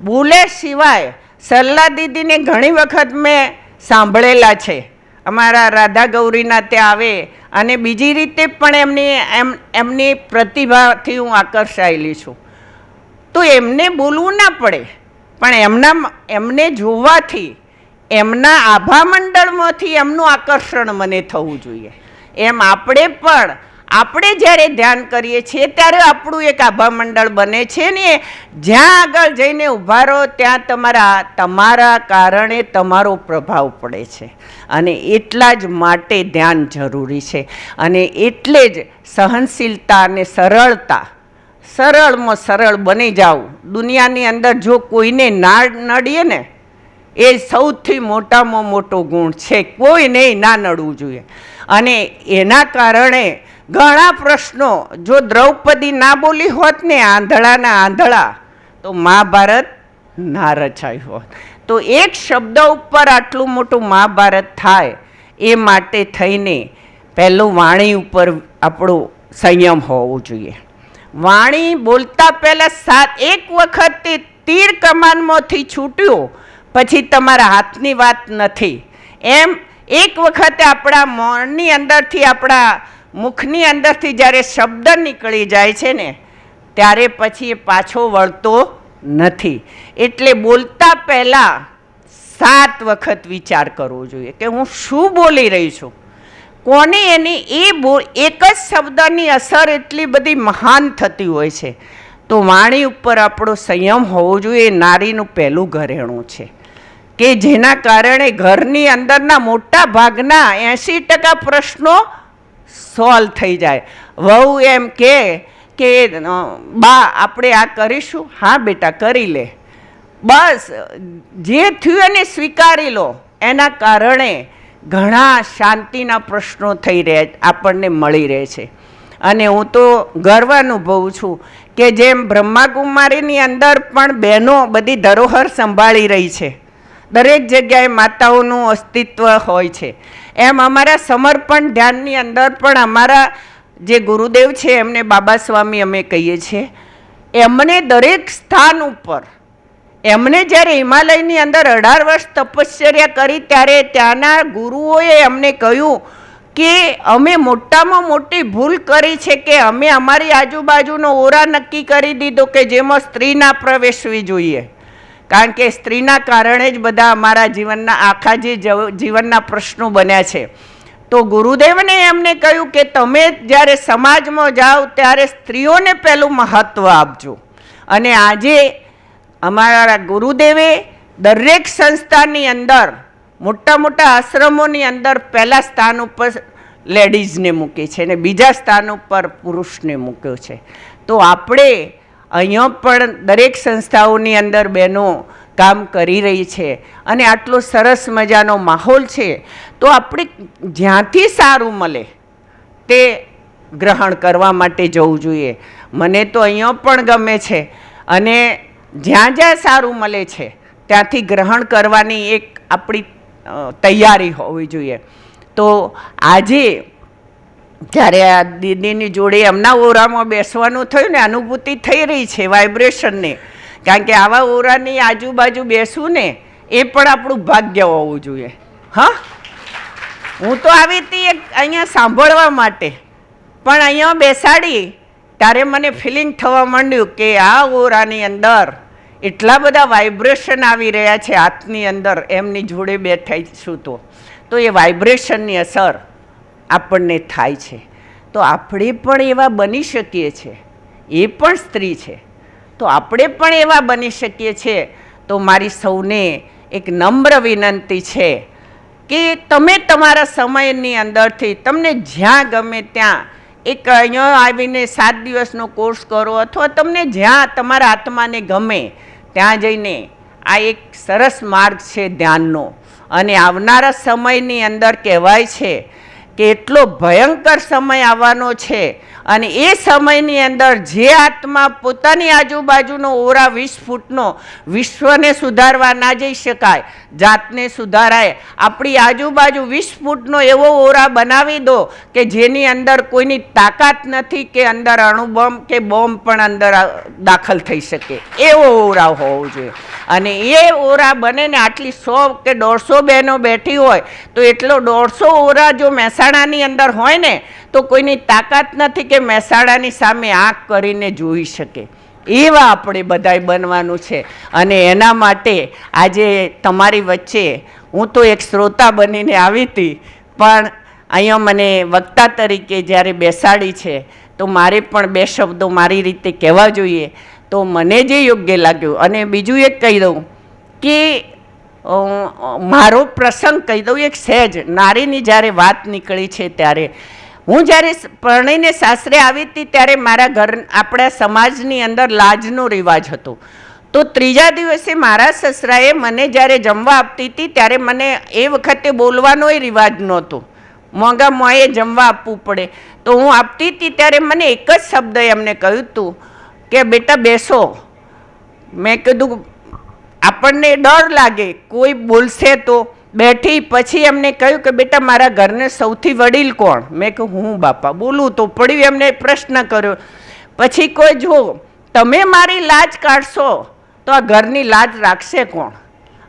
બોલે સિવાય સરલા દીદીને ઘણી વખત મેં સાંભળેલા છે. અમારા રાધા ગૌરીના ત્યાં આવે અને બીજી રીતે પણ એમની પ્રતિભાથી હું આકર્ષાયેલી છું. તો એમને બોલવું ના પડે, પણ એમને જોવાથી, એમના આભા મંડળમાંથી એમનું આકર્ષણ મને થવું જોઈએ. એમ આપણે જ્યારે ધ્યાન કરીએ છીએ ત્યારે આપણું એક આભા મંડળ બને છે ને જ્યાં આગળ જઈને ઊભા રહો ત્યાં તમારા કારણે તમારો પ્રભાવ પડે છે. અને એટલા જ માટે ધ્યાન જરૂરી છે. અને એટલે જ સહનશીલતા અને સરળતા, સરળમાં સરળ બની જાવ. દુનિયાની અંદર જો કોઈને ના નડીએ ને એ સૌથી મોટામાં મોટો ગુણ છે. કોઈને ના નડવું જોઈએ. અને એના કારણે ઘણા પ્રશ્નો, જો દ્રૌપદી ના બોલી હોત ને આંધળાના આંધળા, તો મહાભારત ના રચાયું હોત. તો એક શબ્દ ઉપર આટલું મોટું મહાભારત થાય એ માટે થઈને પહેલું વાણી ઉપર આપણો સંયમ હોવો જોઈએ. વાણી બોલતા પહેલાં એક વખત તીર કમાનમાંથી છૂટ્યું પછી તમારા હાથની વાત નથી. એમ એક વખતે આપણા મોણની અંદરથી, આપણા મુખની અંદરથી જ્યારે શબ્દ નીકળી જાય છે ને ત્યારે પછી એ પાછો વળતો નથી. એટલે બોલતા પહેલાં 7 વખત વિચાર કરવો જોઈએ કે હું શું બોલી રહી છું, કોને એની એક જ શબ્દની અસર એટલી બધી મહાન થતી હોય છે. તો વાણી ઉપર આપણો સંયમ હોવો જોઈએ. એ નારીનું પહેલું ઘરેણું છે કે જેના કારણે ઘરની અંદરના મોટા ભાગના 80% પ્રશ્નો સોલ્વ થઈ જાય. વહુ એમ કે બા આપણે આ કરીશું, હા બેટા કરી લે, બસ જે થયું એને સ્વીકારી લો. એના કારણે ઘણા શાંતિના પ્રશ્નો થઈ રહ્યા આપણને મળી રહે છે. અને હું તો ગર્વ અનુભવું છું કે જેમ બ્રહ્માકુમારીની અંદર પણ બહેનો બધી ધરોહર સંભાળી રહી છે, દરેક જગ્યાએ માતાઓનું અસ્તિત્વ હોય છે, એમ અમારા સમર્પણ ધ્યાનની અંદર પણ અમારા જે ગુરુદેવ છે એમને બાબા સ્વામી અમે કહીએ છીએ, એમને દરેક સ્થાન ઉપર એમણે જ્યારે હિમાલયની અંદર 18 વર્ષ તપશ્ચર્યા કરી ત્યારે ત્યાંના ગુરુઓએ અમને કહ્યું કે અમે મોટામાં મોટી ભૂલ કરી છે કે અમે અમારી આજુબાજુનો ઓરા નક્કી કરી દીધો કે જેમાં સ્ત્રી ના પ્રવેશવી જોઈએ, કારણ કે સ્ત્રીના કારણે જ બધા અમારા જીવનના આખા જે જીવનના પ્રશ્નો બન્યા છે. તો ગુરુદેવને એમને કહ્યું કે તમે જ્યારે સમાજમાં જાઓ ત્યારે સ્ત્રીઓને પહેલું મહત્ત્વ આપજો. અને આજે અમારા ગુરુદેવે દરેક સંસ્થાની અંદર મોટા મોટા આશ્રમોની અંદર પહેલા સ્થાન ઉપર લેડીઝને મૂકી છે અને બીજા સ્થાન ઉપર પુરુષને મૂક્યો છે. તો આપણે અહીંયા પણ દરેક સંસ્થાઓની અંદર બહેનો કામ કરી રહી છે અને આટલો સરસ મજાનો માહોલ છે, તો આપણે જ્યાંથી સારું મળે તે ગ્રહણ કરવા માટે જવું જોઈએ. મને તો અહીંયા પણ ગમે છે અને જ્યાં જ્યાં સારું મળે છે ત્યાંથી ગ્રહણ કરવાની એક આપણી તૈયારી હોવી જોઈએ. તો આજે જ્યારે આ દીદીની જોડે એમના ઓરામાં બેસવાનું થયું ને, અનુભૂતિ થઈ રહી છે વાઇબ્રેશનની, કારણ કે આવા ઓરાની આજુબાજુ બેસવું ને એ પણ આપણું ભાગ્ય હોવું જોઈએ. હા, હું તો આવી હતી એક અહીંયા સાંભળવા માટે, પણ અહીંયા બેસાડી ત્યારે મને ફિલિંગ થવા માંડ્યું કે આ ઓરાની અંદર એટલા બધા વાઇબ્રેશન આવી રહ્યા છે હાથની અંદર, એમની જોડે બેઠીશું તો એ વાઇબ્રેશનની અસર આપણને થાય છે. તો આપણે પણ એવા બની શકીએ છીએ, એ પણ સ્ત્રી છે તો આપણે પણ એવા બની શકીએ છીએ. તો મારી સૌને એક નમ્ર વિનંતી છે કે તમે તમારા સમયની અંદરથી તમને જ્યાં ગમે ત્યાં એક અહીંયા આવીને 7 દિવસનો કોર્સ કરો, અથવા તમને જ્યાં તમારા આત્માને ગમે ત્યાં જઈને આ એક સરસ માર્ગ છે ધ્યાનનો. અને આવનારા સમયની અંદર કહેવાય છે કે એટલો ભયંકર સમય આવવાનો છે, અને એ સમયની અંદર જે આત્મા પોતાની આજુબાજુનો ઓરા 20 ફૂટનો, વિશ્વને સુધારવા ના જઈ શકાય, જાતને સુધારાય, આપણી આજુબાજુ 20 ફૂટનો એવો ઓરા બનાવી દો કે જેની અંદર કોઈની તાકાત નથી કે અંદર અણુબોમ્બ કે બોમ્બ પણ અંદર દાખલ થઈ શકે, એવો ઓરા હોવો જોઈએ. અને એ ઓરા બને ને આટલી 100 કે 150 બહેનો બેઠી હોય તો એટલો 150 ઓરા જો મહેસાણાની અંદર હોય ને તો કોઈની તાકાત નથી કે મહેસાણાની સામે આંખ કરીને જોઈ શકે. એવા આપણે બધાય બનવાનું છે. અને એના માટે આજે તમારી વચ્ચે હું તો એક શ્રોતા બનીને આવી હતી, પણ અહીંયા મને વક્તા તરીકે જ્યારે બેસાડી છે તો મારે પણ 2 શબ્દો મારી રીતે કહેવા જોઈએ. તો મને જે યોગ્ય લાગ્યું, અને બીજું એક કહી દઉં કે મારો પ્રસંગ કહી દઉં એક સહેજ. નારીની જ્યારે વાત નીકળી છે ત્યારે હું જ્યારે પરણીને સાસરે આવી હતી ત્યારે મારા ઘર આપણા સમાજની અંદર લાજનો રિવાજ હતો. તો 3જા દિવસે મારા સસરાએ મને જ્યારે જમવા આપતી હતી ત્યારે મને એ વખતે બોલવાનોય રિવાજ નહોતો, મોંઘા મોંએ જમવા આપવું પડે. તો હું આપતી હતી ત્યારે મને એક જ શબ્દ એમને કહ્યું હતું કે બેટા બેસો. મેં કીધું આપણને ડર લાગે કોઈ બોલશે તો. બેઠી પછી એમને કહ્યું કે બેટા મારા ઘરને સૌથી વડીલ કોણ? મેં કહ્યું હું બાપા. બોલું તો પડ્યું, એમને પ્રશ્ન કર્યો. પછી કોઈ જો તમે મારી લાજ કાઢશો તો આ ઘરની લાજ રાખશે કોણ?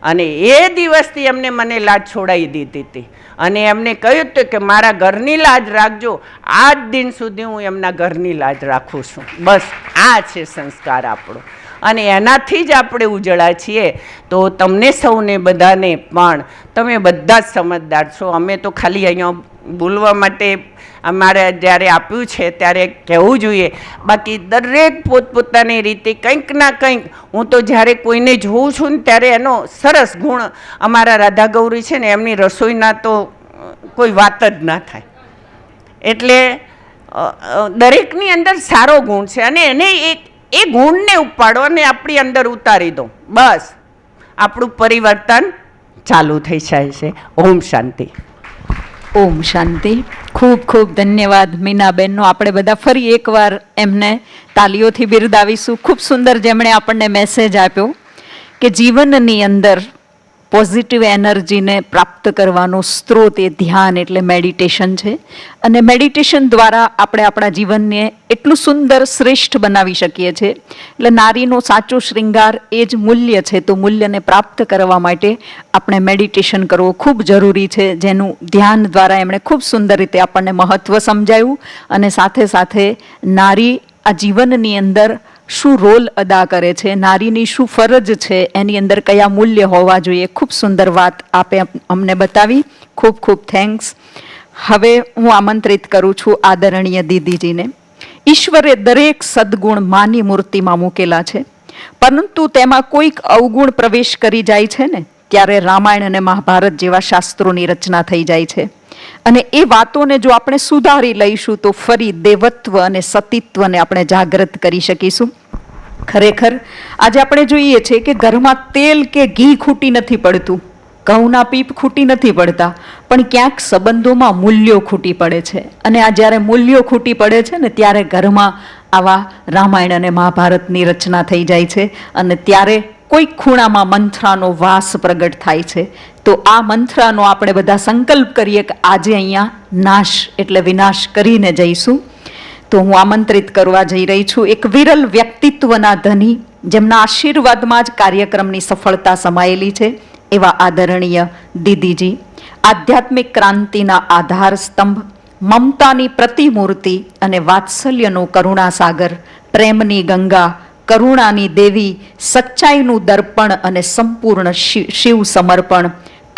અને એ દિવસથી એમને મને લાજ છોડાવી દીધી હતી અને એમને કહ્યું હતું કે મારા ઘરની લાજ રાખજો. આજ દિન સુધી હું એમના ઘરની લાજ રાખું છું. બસ આ છે સંસ્કાર આપણો, અને એનાથી જ આપણે ઉજળા છીએ. તો તમને સૌને બધાને પણ તમે બધા જ સમજદાર છો. અમે તો ખાલી અહીંયા બોલવા માટે અમારે જ્યારે આપ્યું છે ત્યારે કહેવું જોઈએ, બાકી દરેક પોતપોતાની રીતે કંઈક ના કંઈક. હું તો જ્યારે કોઈને જોઉં છું ને ત્યારે એનો સરસ ગુણ, અમારા રાધા ગૌરી છે ને એમની રસોઈના તો કોઈ વાત જ ના થાય. એટલે દરેકની અંદર સારો ગુણ છે અને એને એ ગુણને ઉપાડો અને આપણી અંદર ઉતારી દો, બસ આપણું પરિવર્તન ચાલુ થઈ જાય છે. ઓમ શાંતિ. ઓમ શાંતિ. ખૂબ ખૂબ ધન્યવાદ મીનાબેનનો. આપણે બધા ફરી એકવાર એમને તાલીઓથી બિરદાવીશું. ખૂબ સુંદર જેમણે આપણને મેસેજ આપ્યો કે જીવનની અંદર પોઝિટિવ એનર્જીને પ્રાપ્ત કરવાનો સ્ત્રોત એ ધ્યાન એટલે મેડિટેશન છે. અને મેડિટેશન દ્વારા આપણે આપણા જીવનને એટલું સુંદર શ્રેષ્ઠ બનાવી શકીએ છીએ. એટલે નારીનો સાચો શૃંગાર એ જ મૂલ્ય છે. તો મૂલ્યને પ્રાપ્ત કરવા માટે આપણે મેડિટેશન કરવું ખૂબ જરૂરી છે, જેનું ધ્યાન દ્વારા એમણે ખૂબ સુંદર રીતે આપણને મહત્ત્વ સમજાવ્યું. અને સાથે સાથે નારી આ જીવનની અંદર શું રોલ અદા કરે છે, નારીની શું ફરજ છે, એની અંદર કયા મૂલ્ય હોવા જોઈએ, ખૂબ સુંદર વાત આપે અમને બતાવી. ખૂબ ખૂબ થેન્ક્સ. હવે હું આમંત્રિત કરું છું આદરણીય દીદીજીને. ઈશ્વરે દરેક સદગુણ માની મૂર્તિમાં મૂકેલા છે, પરંતુ તેમાં કોઈક અવગુણ પ્રવેશ કરી જાય છે ને ત્યારે રામાયણ અને મહાભારત જેવા શાસ્ત્રોની રચના થઈ જાય છે. અને એ વાતોને જો આપણે સુધારી લઈશું તો ફરી દેવત્વ અને સતીત્વને આપણે જાગૃત કરી શકીશું. ખરેખર આજે આપણે જોઈએ છીએ કે ઘરમાં તેલ કે ઘી ખૂટી નથી પડતું, ઘઉંના પીપ ખૂટી નથી પડતા, પણ ક્યાંક સંબંધોમાં મૂલ્યો ખૂટી પડે છે. અને આ જ્યારે મૂલ્યો ખૂટી પડે છે ને ત્યારે ઘરમાં આવા રામાયણ અને મહાભારતની રચના થઈ જાય છે. અને ત્યારે કોઈક ખૂણામાં મંથરાનો વાસ પ્રગટ થાય છે. તો આ મંથરાનો આપણે બધા સંકલ્પ કરીએ કે આજે અહીંયા નાશ એટલે વિનાશ કરીને જઈશું. તો હું આમંત્રિત કરવા જઈ રહી છું એક વિરલ વ્યક્તિત્વના ધની, જેમના આશીર્વાદમાં જ કાર્યક્રમની સફળતા સમાયેલી છે, એવા આદરણીય દીદીજી. આધ્યાત્મિક ક્રાંતિના આધાર સ્તંભ, મમતાની પ્રતિમૂર્તિ અને વાત્સલ્યનો કરુણાસાગર, પ્રેમની ગંગા, કરુણાની દેવી, સચ્ચાઈનું દર્પણ અને સંપૂર્ણ શિવ સમર્પણ,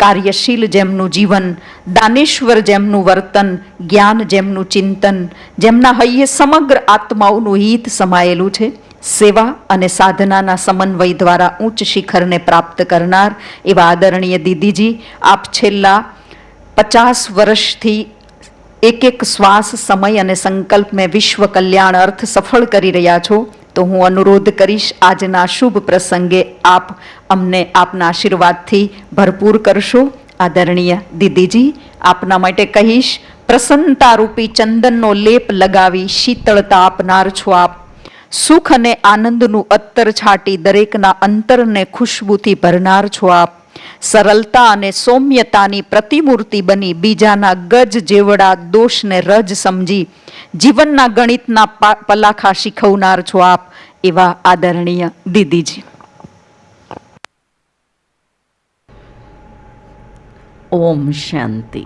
કાર્યશીલ જેમનું જીવન, દાનેશ્વર જેમનું વર્તન, જ્ઞાન જેમનું ચિંતન, જેમના હૈયે સમગ્ર આત્માઓનું હિત સમાયેલું છે, સેવા અને સાધનાના સમન્વય દ્વારા ઉચ્ચ શિખરને પ્રાપ્ત કરનાર એવા આદરણીય દીદીજી. આપ છેલ્લા 50 વર્ષથી એક એક શ્વાસ, સમય અને સંકલ્પ મેં વિશ્વ કલ્યાણ અર્થ સફળ કરી રહ્યા છો. તો હું અનુરોધ કરીશ આજના શુભ પ્રસંગે આપ અમને આપના આશીર્વાદથી ભરપૂર કરશો. આદરણીય દીદીજી, આપના માટે કહીશ, પ્રસન્નતા રૂપી ચંદનનો લેપ લગાવી શીતળતા આપનાર છો આપ. સુખ અને આનંદનું અત્તર છાટી દરેકના અંતરને ખુશ્બુથી ભરનાર છો આપ. સરળતા અને સૌમ્યતાની પ્રતિમૂર્તિ બની બીજાના ગજ જેવડા દોષને રજ સમજી જીવનના ગણિતના પલાખા શીખવનાર છો આપ. એવા આદરણીય દીદીજી. ઓમ શાંતિ.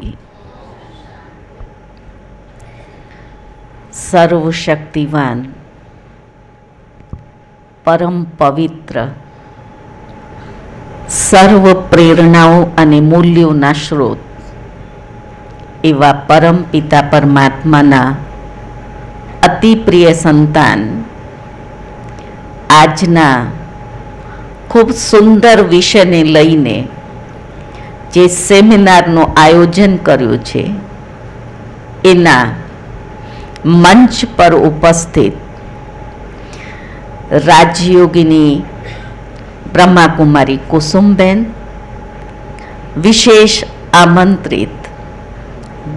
સર્વશક્તિવાન, પરમ પવિત્ર, સર્વ પ્રેરણાઓ અને મૂલ્યોના સ્ત્રોત એવા પરમ પિતા પરમાત્માના અતિ પ્રિય સંતાન, આજના ખૂબ સુંદર વિષયને લઈને જે સેમિનારનું આયોજન કર્યું છે એના મંચ પર ઉપસ્થિત રાજયોગિની બ્રહ્માકુમારી કુસુમબેન, વિશેષ આમંત્રિત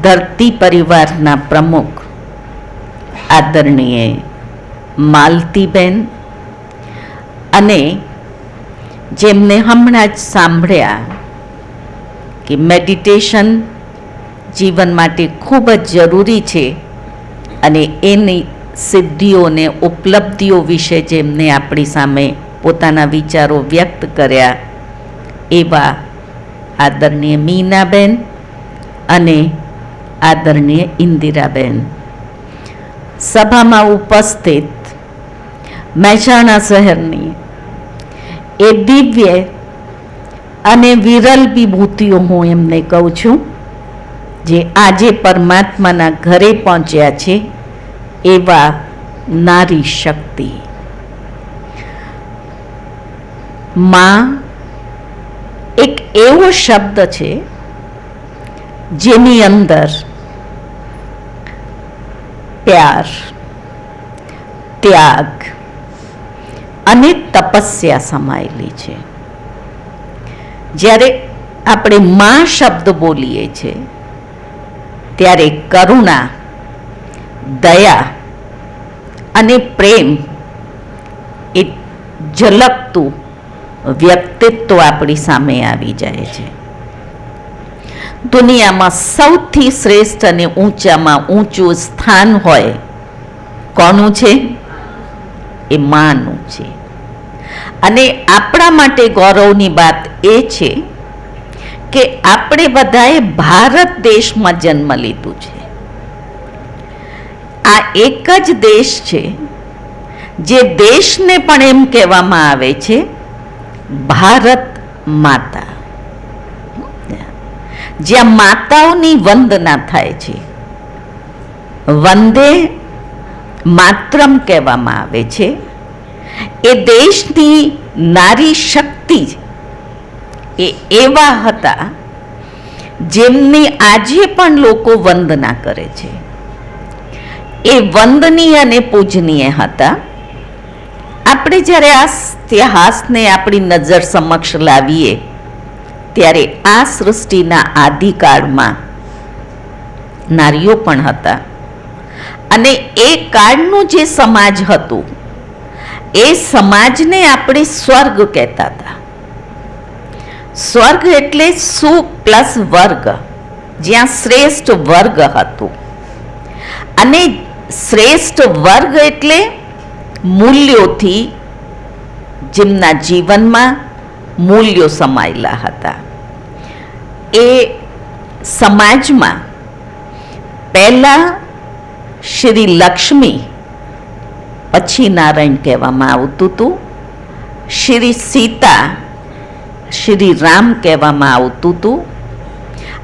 ધરતી પરિવારના પ્રમુખ આદરણીય માલતીબેન, અને જેમને હમણાં જ સાંભળ્યા કે મેડિટેશન જીવન માટે ખૂબ જ જરૂરી છે અને એની સિદ્ધિઓને ઉપલબ્ધિઓ વિશે જેમને આપણી સામે પોતાના વિચારો વ્યક્ત કર્યા એવા આદરણીય મીનાબેન અને આદરણીય ઇન્દિરાબેન. સભામાં ઉપસ્થિત મહેસાણા શહેરની એ દિવ્ય અને વિરલ વિભૂતિઓ હું એમને કહું છું, જે આજે પરમાત્માના ઘરે પહોંચ્યા છે એવા નારી શક્તિ. માં એક એવો શબ્દ છે જેની અંદર પ્યાર, ત્યાગ અને તપસ્યા સમાયેલી છે. જ્યારે આપણે માં શબ્દ બોલીએ છીએ ત્યારે કરુણા, દયા અને પ્રેમ એ ઝલકતું વ્યક્તિત્વ આપણી સામે આવી જાય છે. દુનિયામાં સૌથી શ્રેષ્ઠ અને ઊંચામાં ઊંચું સ્થાન હોય કોનું છે? એ માનું છે. અને આપણા માટે ગૌરવની વાત એ છે કે આપણે બધાએ ભારત દેશમાં જન્મ લીધું છે. આ એક જ દેશ છે જે દેશને પણ એમ કહેવામાં આવે છે ભારત માતા, જ્યાં માતાઓની વંદના થાય છે. વંદે માતરમ કહેવામાં આવે છે. એ દેશની નારી શક્તિ એ એવા હતા જેમની આજે પણ લોકો વંદના કરે છે. એ વંદનીય અને પૂજનીય હતા. આપણે જ્યારે આ ઇતિહાસને આપણી નજર સમક્ષ લાવીએ ત્યારે આ સૃષ્ટિના આદિકાળમાં નારીઓ પણ હતા. અને એ કાળનું જે સમાજ હતું એ સમાજને આપણે સ્વર્ગ કહેતા હતા. સ્વર્ગ એટલે સુ પ્લસ વર્ગ, જ્યાં શ્રેષ્ઠ વર્ગ હતું. અને શ્રેષ્ઠ વર્ગ એટલે મૂલ્યોથી, જેમના જીવનમાં મૂલ્યો સમાયેલા હતા. એ સમાજમાં પહેલા શ્રી લક્ષ્મી, પછી નારાયણ કહેવામાં આવતું હતું. શ્રી સીતા, શ્રી રામ કહેવામાં આવતું હતું.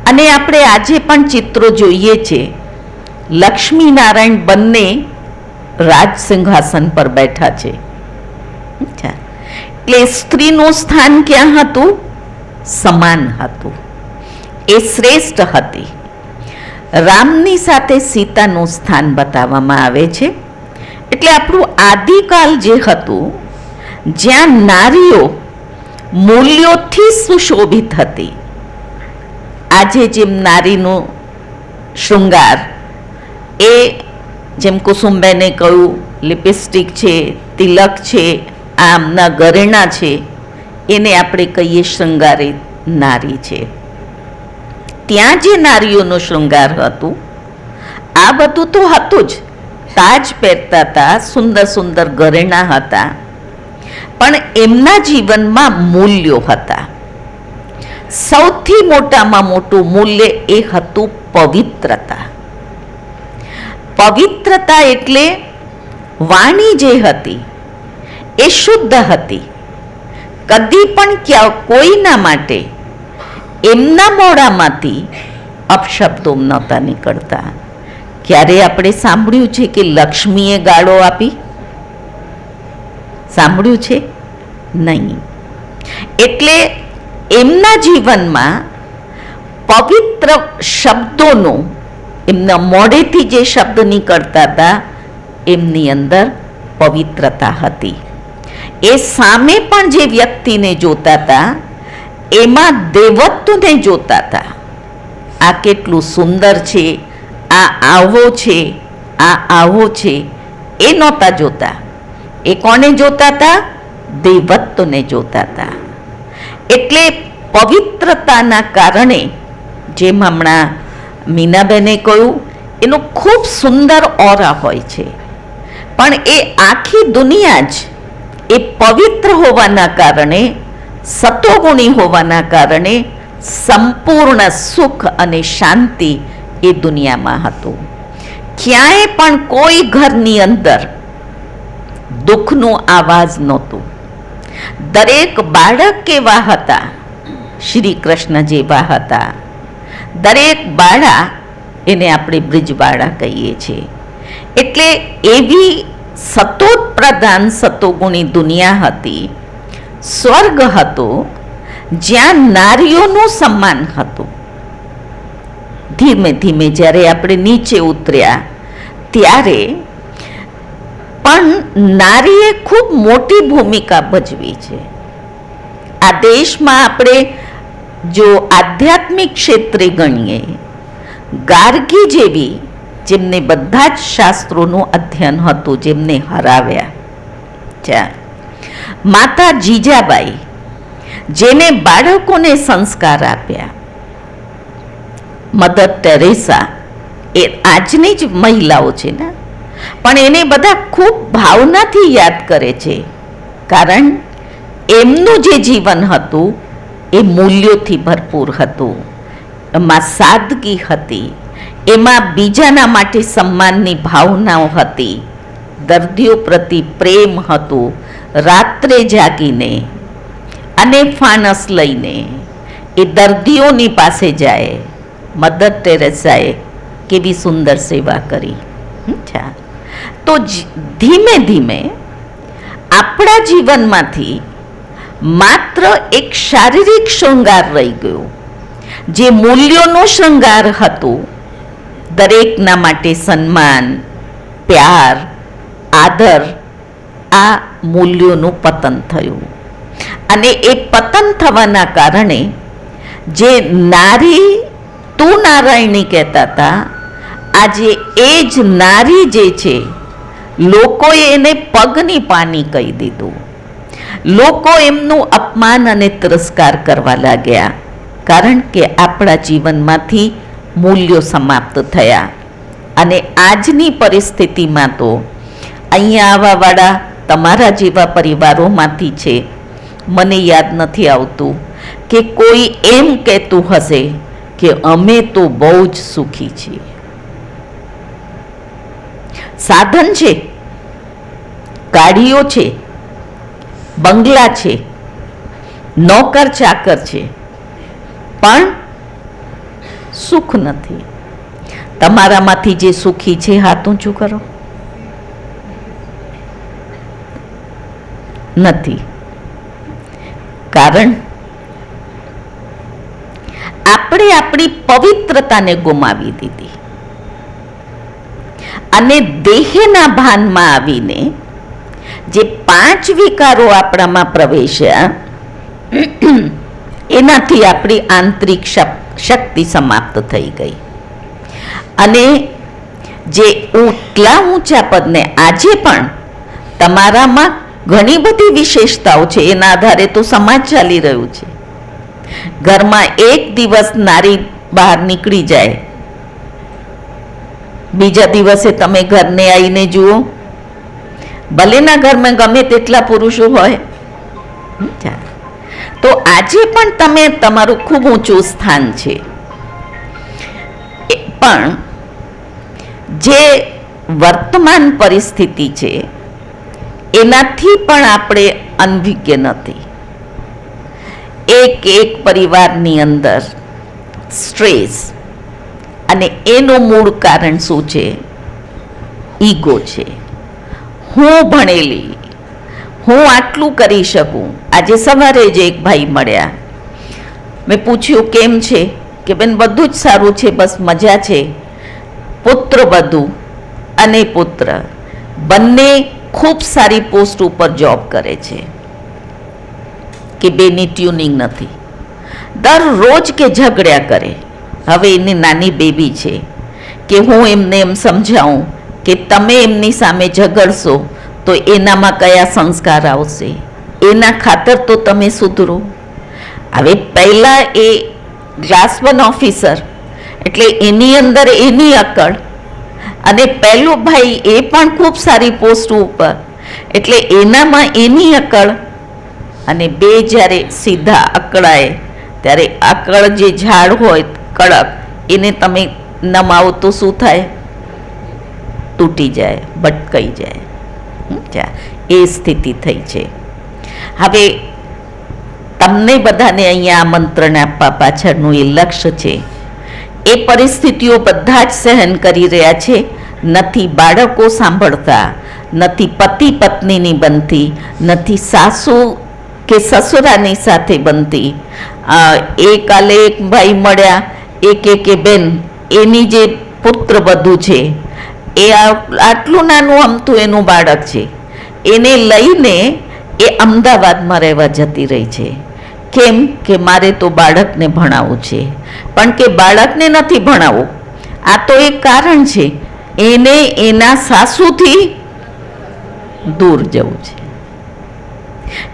અને આપણે આજે પણ ચિત્રો જોઈએ છે. લક્ષ્મી નારાયણ બંને રાજ સિંહાસન પર બેઠા છે. એટલે સ્ત્રીનું સ્થાન ક્યાં હતું? સમાન હતું. એ શ્રેષ્ઠ હતી. રામની સાથે સીતાનું સ્થાન બતાવવામાં આવે છે. એટલે આપણું આદિકાલ જે હતું, જ્યાં નારીઓ મૂલ્યોથી સુશોભિત હતી. આજે જેમ નારીનું શૃંગાર એ જેમ કુસુમબેને કહ્યું, લિપસ્ટિક છે, તિલક છે, આમના ઘરેણા છે, એને આપણે કહીએ શૃંગારિત નારી છે. ત્યાં જે નારીઓનું શૃંગાર હતું, આ બધું તો હતું જ. તાજ પહેરતા હતા, સુંદર સુંદર ઘરેણા હતા, પણ એમના જીવનમાં મૂલ્યો હતા. સૌથી મોટામાં મોટું મૂલ્ય એ હતું પવિત્રતા. પવિત્રતા એટલે વાણી જે હતી એ શુદ્ધ હતી. કદી પણ કોઈના માટે એમના મોઢામાંથી અપશબ્દો નહોતા નીકળતા. ક્યારે આપણે સાંભળ્યું છે કે લક્ષ્મીએ ગાળો આપી? સાંભળ્યું છે? નહીં. એટલે એમના જીવનમાં પવિત્ર શબ્દોનો, એમના મોઢેથી જે શબ્દ નીકળતા હતા એમની અંદર પવિત્રતા હતી. એ સામે પણ જે વ્યક્તિને જોતા હતા એમાં દેવત્વને જોતા હતા. આ કેટલું સુંદર છે, આ આવો છે, આ આવો છે, એ નહોતા જોતા. એ કોને જોતા હતા? દેવત્વને જોતા હતા. એટલે પવિત્રતાના કારણે, જેમ હમણાં મીનાબેને કહ્યું, એનું ખૂબ સુંદર ઓરા હોય છે. પણ એ આખી દુનિયા જ એ પવિત્ર હોવાના કારણે, સતોગુણી હોવાના કારણે સંપૂર્ણ સુખ અને શાંતિ એ દુનિયામાં હતું. ક્યાંય પણ કોઈ ઘરની અંદર દુઃખનો આવાજ નહોતું. દરેક બાળક કેવા હતા? શ્રી કૃષ્ણ જેવા હતા. દરેક બાળા, એને આપણે બ્રિજબાળા કહીએ છીએ. એટલે એવી સતોત પ્રધાન સતોગુણી દુનિયા હતી. સ્વર્ગ હતો જ્યાં નારીઓનું સન્માન હતું. ધીમે ધીમે જ્યારે આપણે નીચે ઉતર્યા ત્યારે પણ નારીએ ખૂબ મોટી ભૂમિકા ભજવી છે. આ દેશમાં આપણે જો આધ્યાત્મિક ક્ષેત્રે ગણીએ ગાર્ગી જેવી, જેમને બધા જ શાસ્ત્રોનું અધ્યયન હતું, જેમને હરાવ્યા. માતા જીજાબાઈ, જેને બાળકોને સંસ્કાર આપ્યા. મધર ટેરેસા, એ આજની જ મહિલાઓ છે ને, પણ એને બધા ખૂબ ભાવનાથી યાદ કરે છે, કારણ એમનું જે જીવન હતું એ મૂલ્યોથી ભરપૂર હતું. એમાં સાદગી હતી, એમાં બીજાના માટે સન્માનની ભાવનાઓ હતી, દર્દીઓ પ્રતિ પ્રેમ હતું. રાત્રે જાગીને અને ફાનસ લઈને એ દર્દીઓની પાસે જાય. મધર ટેરેસાએ કેવી સુંદર સેવા કરી. તો ધીમે ધીમે આપણા જીવનમાંથી માત્ર એક શારીરિક શૃંગાર રહી ગયો, જે મૂલ્યોનો શૃંગાર હતું. દરેકના માટે સન્માન, પ્યાર, આદર, આ મૂલ્યોનું પતન થયું. અને એ પતન થવાના કારણે જે નારી તું નારાયણી કહેતા હતા, આજે એ જ નારી જે છે, લોકોએ એને પગની પાની કહી દીધું. લોકો એમનું અપમાન અને તિરસ્કાર કરવા લાગ્યા, કારણ કે આપણા જીવનમાંથી મૂલ્યો સમાપ્ત થયા. અને આજની પરિસ્થિતિમાં તો અહીંયા આવવાવાળા તમારા જેવા પરિવારોમાંથી છે. મને યાદ નથી આવતું કે કોઈ એમ કહેતું હશે કે અમે તો બહુ જ સુખી છીએ. સાધન છે, ગાડીઓ છે, બંગલા છે, નોકર ચાકર છે, પણ સુખ નથી. તમારામાંથી જે સુખી છે હાથ ઊંચું કરો. નથી. કારણ આપણે આપણી પવિત્રતાને ગુમાવી દીધી અને દેહના ભાનમાં આવીને જે 5 વિકારો આપણામાં પ્રવેશ્યા, એનાથી આપણી આંતરિક શક્તિ સમાપ્ત થઈ ગઈ. અને જે એટલા ઊંચા પદને આજે પણ તમારામાં ઘણી બધી વિશેષતાઓ છે, એના આધારે તો સમાજ ચાલી રહ્યું છે. ઘરમાં એક દિવસ નારી બહાર નીકળી જાય, બીજા દિવસે તમે ઘરને આવીને જુઓ, ભલેના ઘરમાં ગમે તેટલા પુરુષો હોય. તો આજે પણ તમે તમારું ખૂબ ઊંચું સ્થાન છે, પણ જે વર્તમાન પરિસ્થિતિ છે એનાથી પણ આપણે અનભિજ્ઞ નથી. એક પરિવારની અંદર સ્ટ્રેસ, અને એનું મૂળ કારણ શું છે? ઈગો છે. હું ભણેલી, હું આટલું કરી શકું. આજે સવારે જ એક ભાઈ મળ્યા, મેં પૂછ્યું કેમ છે? કે બેન બધું જ સારું છે, બસ મજા છે. પુત્ર વધુ અને પુત્ર બંને ખૂબ સારી પોસ્ટ ઉપર જોબ કરે છે, કે બેની ટ્યુનિંગ નથી. દરરોજ કે ઝઘડ્યા કરે. હવે એની નાની બેબી છે, કે હું એમને એમ સમજાવું કે તમે એમની સામે ઝઘડશો તો એનામાં કયા સંસ્કાર આવશે, એના ખાતર તો તમે સુધરો. હવે પહેલાં એ ક્લાસ 1 ઓફિસર, એટલે એની અંદર એની અકળ, અને પહેલો ભાઈ એ પણ ખૂબ સારી પોસ્ટ ઉપર, એટલે એનામાં એની અકળ, અને બે જ્યારે સીધા અકળાય ત્યારે અકળ જે ઝાડ હોય કડક, એને તમે નમાવો તો શું થાય? તૂટી જાય, ભટકાઈ જાય. એ સ્થિતિ થઈ છે. હવે તમને બધાને અહીંયા આમંત્રણ આપવા પાછળનું એ લક્ષ્ય છે. એ પરિસ્થિતિઓ બધા જ સહન કરી રહ્યા છે. નથી બાળકો સાંભળતા, નથી પતિ પત્નીની બનતી, નથી સાસુ કે સસુરાની સાથે બનતી. એ કાલે એક ભાઈ મળ્યા, કે બેન એની જે પુત્ર વધુ છે એ આટલું નાનું અમતું એનું બાળક છે, એને લઈને એ અમદાવાદમાં રહેવા જતી રહી છે. કેમ? કે મારે તો બાળકને ભણાવવું છે. પણ કે બાળકને નથી ભણાવવું, આ તો એક કારણ છે, એને એના સાસુથી દૂર જવું છે,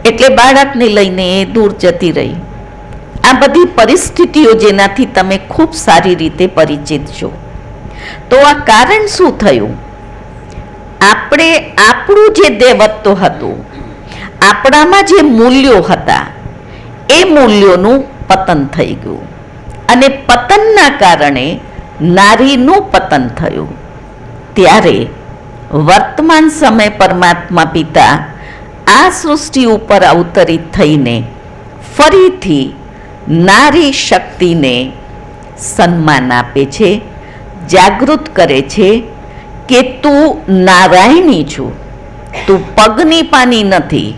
એટલે બાળકને લઈને એ દૂર જતી રહી. આ બધી પરિસ્થિતિઓ જેનાથી તમે ખૂબ સારી રીતે પરિચિત છો. તો આ કારણ શું થયું? આપણે આપણું જે દેવત્વ હતું, આપણામાં જે મૂલ્યો હતા, એ મૂલ્યોનું પતન થઈ ગયું અને પતનના કારણે નારીનું પતન થયું. ત્યારે વર્તમાન સમય પરમાત્મા પિતા આ સૃષ્ટિ ઉપર અવતરિત થઈને ફરીથી નારી શક્તિને સન્માન આપે છે, જાગૃત કરે છે કે તું નારાયણી છું, તું પગની પાની નથી,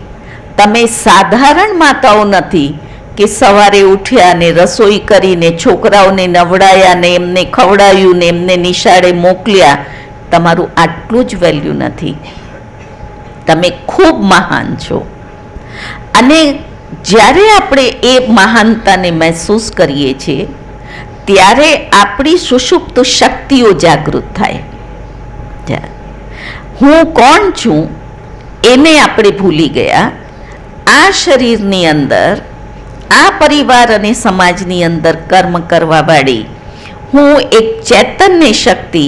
તમે સાધારણ માતાઓ નથી કે સવારે ઉઠ્યા ને રસોઈ કરીને છોકરાઓને નવડાયા ને એમને ખવડાવ્યું ને એમને નિશાળે મોકલ્યા. તમારું આટલું જ વેલ્યુ નથી, તમે ખૂબ મહાન છો. અને જ્યારે આપણે એ મહાનતાને મહેસૂસ કરીએ છીએ ત્યારે આપણી સુષુપ્ત શક્તિઓ જાગૃત થાય. હું કોણ છું એને આપણે ભૂલી ગયા. આ શરીરની અંદર, આ પરિવાર અને સમાજની અંદર કર્મ કરવા વાળી હું એક ચૈતન્ય શક્તિ,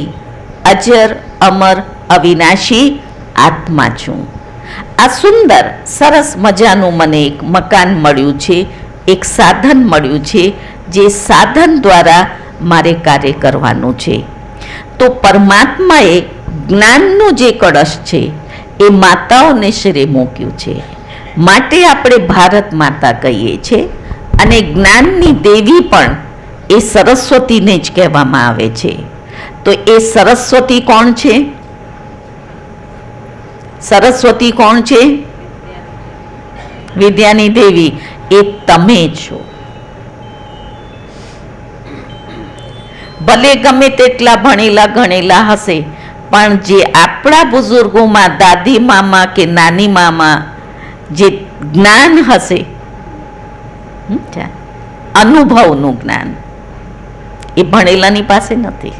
અજર અમર અવિનાશી આત્મા છું. આ સુંદર સરસ મજાનું મને એક મકાન મળ્યું છે, એક સાધન મળ્યું છે, જે સાધન દ્વારા મારે કાર્ય કરવાનું છે. તો પરમાત્માએ જ્ઞાનનું જે કળશ છે એ માતાઓને શિરે મૂક્યું છે, માટે આપણે ભારત માતા કહીએ છીએ. અને જ્ઞાનની દેવી પણ એ સરસ્વતીને જ કહેવામાં આવે છે. તો એ સરસ્વતી કોણ છે? સરસ્વતી કોણ છે? વિદ્યાની દેવી એ તમે છો. ભલે ગમે તેટલા ભણેલા ગણેલા હશે, પણ જે આપણા બુઝુર્ગોમાં, દાદી મામા કે નાની મામા જે જ્ઞાન હશે, અનુભવનું જ્ઞાન, એ ભણેલાની પાસે નથી.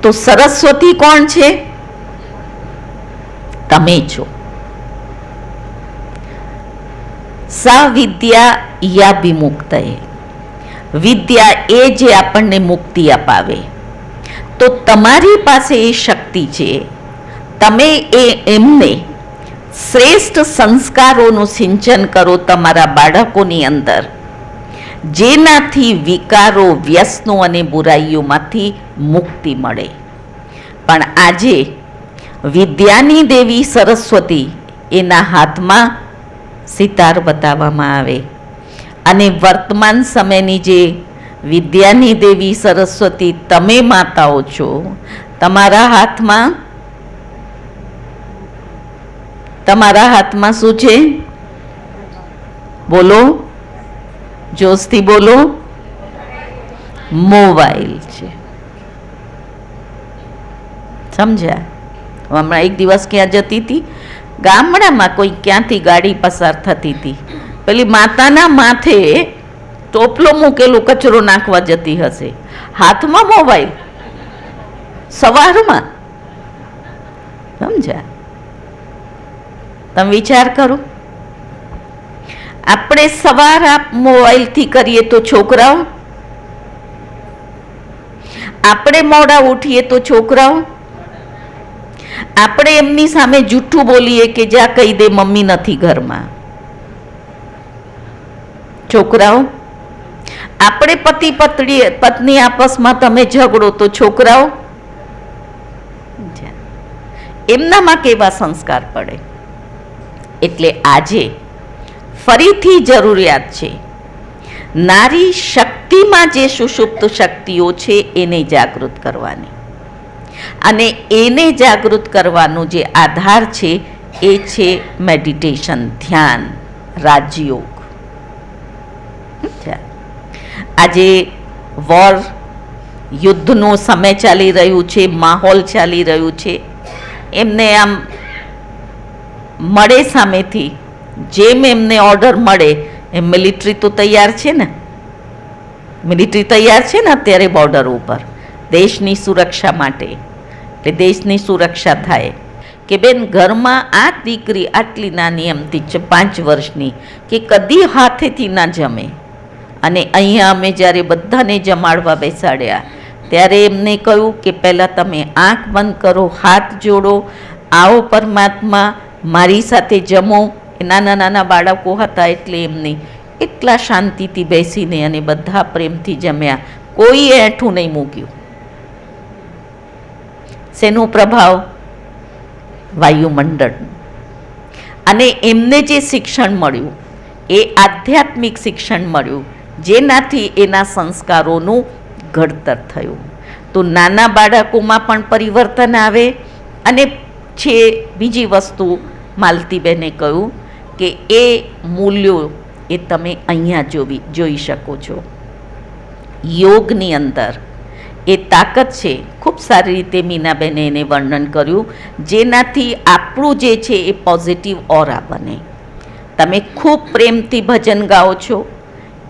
તો સરસ્વતી કોણ છે? તમે છો. સા વિદ્યા યા વિમુક્ત, વિદ્યા એ જે આપણને મુક્તિ અપાવે. તો તમારી પાસે એ શક્તિ છે, તમે એમને શ્રેષ્ઠ સંસ્કારોનું સિંચન કરો તમારા બાળકોની અંદર, જેનાથી વિકારો, વ્યસનો અને બુરાઈઓમાંથી મુક્તિ મળે. પણ આજે વિદ્યાની દેવી સરસ્વતી, એના હાથમાં સિતાર બતાવવામાં આવે અને વર્તમાન સમયની જે વિદ્યાની દેવી સરસ્વતી તમે માતાઓ છો, તમારા હાથમાં શું છે? બોલો, જોશથી બોલો. મોબાઈલ છે. સમજ્યા? હમણાં એક દિવસ ક્યાં જતી હતી, ગામડામાં કોઈ ક્યાંથી ગાડી પસાર થતી હતી, પેલી માતાના માથે ટોપલો મૂકેલો કચરો નાખવા જતી હશે, હાથમાં મોબાઈલ, સવારમાં. સમજ્યા? તમે વિચાર કરો, આપણે સવાર મોબાઈલથી કરીએ તો છોકરાઓ, આપણે મોડા ઉઠીએ તો છોકરાઓ, આપણે એમની સામે જૂઠું બોલીએ કે જા કહી દે મમ્મી નથી ઘરમાં, છોકરાઓ. આપણે પતિ પત્ની આપસમાં તમે ઝઘડો તો છોકરાઓ, એમનામાં કેવા સંસ્કાર પડે. એટલે આજે ફરીથી જરૂરિયાત છે નારી શક્તિમાં જે સુષુપ્ત શક્તિઓ છે એને જાગૃત કરવાની. અને એને જાગૃત કરવાનો જે આધાર છે એ છે મેડિટેશન, ધ્યાન, રાજયોગ. આજે વોર, યુદ્ધનો સમય ચાલી રહ્યું છે, માહોલ ચાલી રહ્યું છે, એમને આમ મળે સામેથી, જેમ એમને ઓર્ડર મળે એમ મિલિટરી તો તૈયાર છે ને. મિલિટરી તૈયાર છે ને અત્યારે બોર્ડર ઉપર દેશની સુરક્ષા માટે. એટલે દેશની સુરક્ષા થાય કે બેન ઘરમાં આ દીકરી આટલી નાની એમથી 5 વર્ષની કે કદી હાથેથી ના જમે, અને અહીંયા અમે જ્યારે બધાને જમાડવા બેસાડ્યા ત્યારે એમને કહ્યું કે પહેલાં તમે આંખ બંધ કરો, હાથ જોડો, આવો પરમાત્મા, મારી સાથે જમો. એ નાના નાના બાળકો હતા એટલે એમને એટલા શાંતિથી બેસીને અને બધા પ્રેમથી જમ્યા, કોઈએ એઠું નહીં મૂક્યું. શેનો પ્રભાવ? વાયુમંડળ. અને એમને જે શિક્ષણ મળ્યું એ આધ્યાત્મિક શિક્ષણ મળ્યું, જેનાથી એના સંસ્કારોનું ઘડતર થયું. તો નાના બાળકોમાં પણ પરિવર્તન આવે. અને છે બીજી વસ્તુ, માલતીબેને કહ્યું કે એ મૂલ્યો એ તમે અહીંયા જોઈ શકો છો. યોગની અંદર એ તાકાત છે. ખૂબ સારી રીતે મીનાબેને એને વર્ણન કર્યું, જેનાથી આપણું જે છે એ પોઝિટિવ ઓરા બને. તમે ખૂબ પ્રેમથી ભજન ગાઓ છો,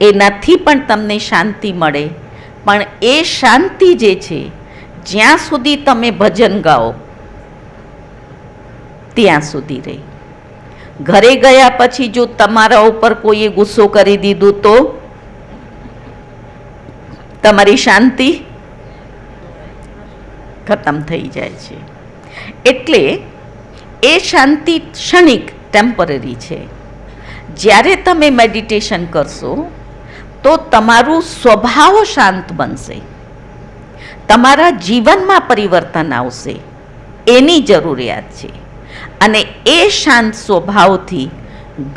એનાથી પણ તમને શાંતિ મળે. પણ એ શાંતિ જે છે, જ્યાં સુધી તમે ભજન ગાઓ ત્યાં સુધી રહે. ઘરે ગયા પછી જો તમારા ઉપર કોઈએ ગુસ્સો કરી દીધું તો તમારી શાંતિ ખતમ થઈ જાય છે. એટલે એ શાંતિ ક્ષણિક, ટેમ્પરરી છે. જ્યારે તમે મેડિટેશન કરશો તો તમારું સ્વભાવ શાંત બનશે, તમારા જીવનમાં પરિવર્તન આવશે, એની જરૂરિયાત છે. અને એ શાંત સ્વભાવથી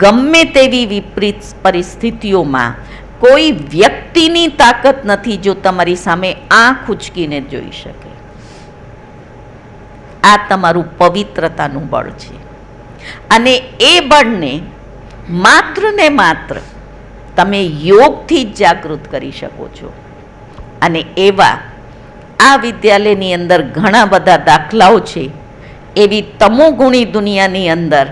ગમે તેવી વિપરીત પરિસ્થિતિઓમાં કોઈ વ્યક્તિની તાકાત નથી જો તમારી સામે આંખ ઉચકીને જોઈ શકે. આ તમારું પવિત્રતાનું બળ છે. અને એ બળને માત્ર ને માત્ર તમે યોગથી જ જાગૃત કરી શકો છો. અને એવા આ વિદ્યાલયની અંદર ઘણા બધા દાખલાઓ છે. એવી તમોગુણી દુનિયાની અંદર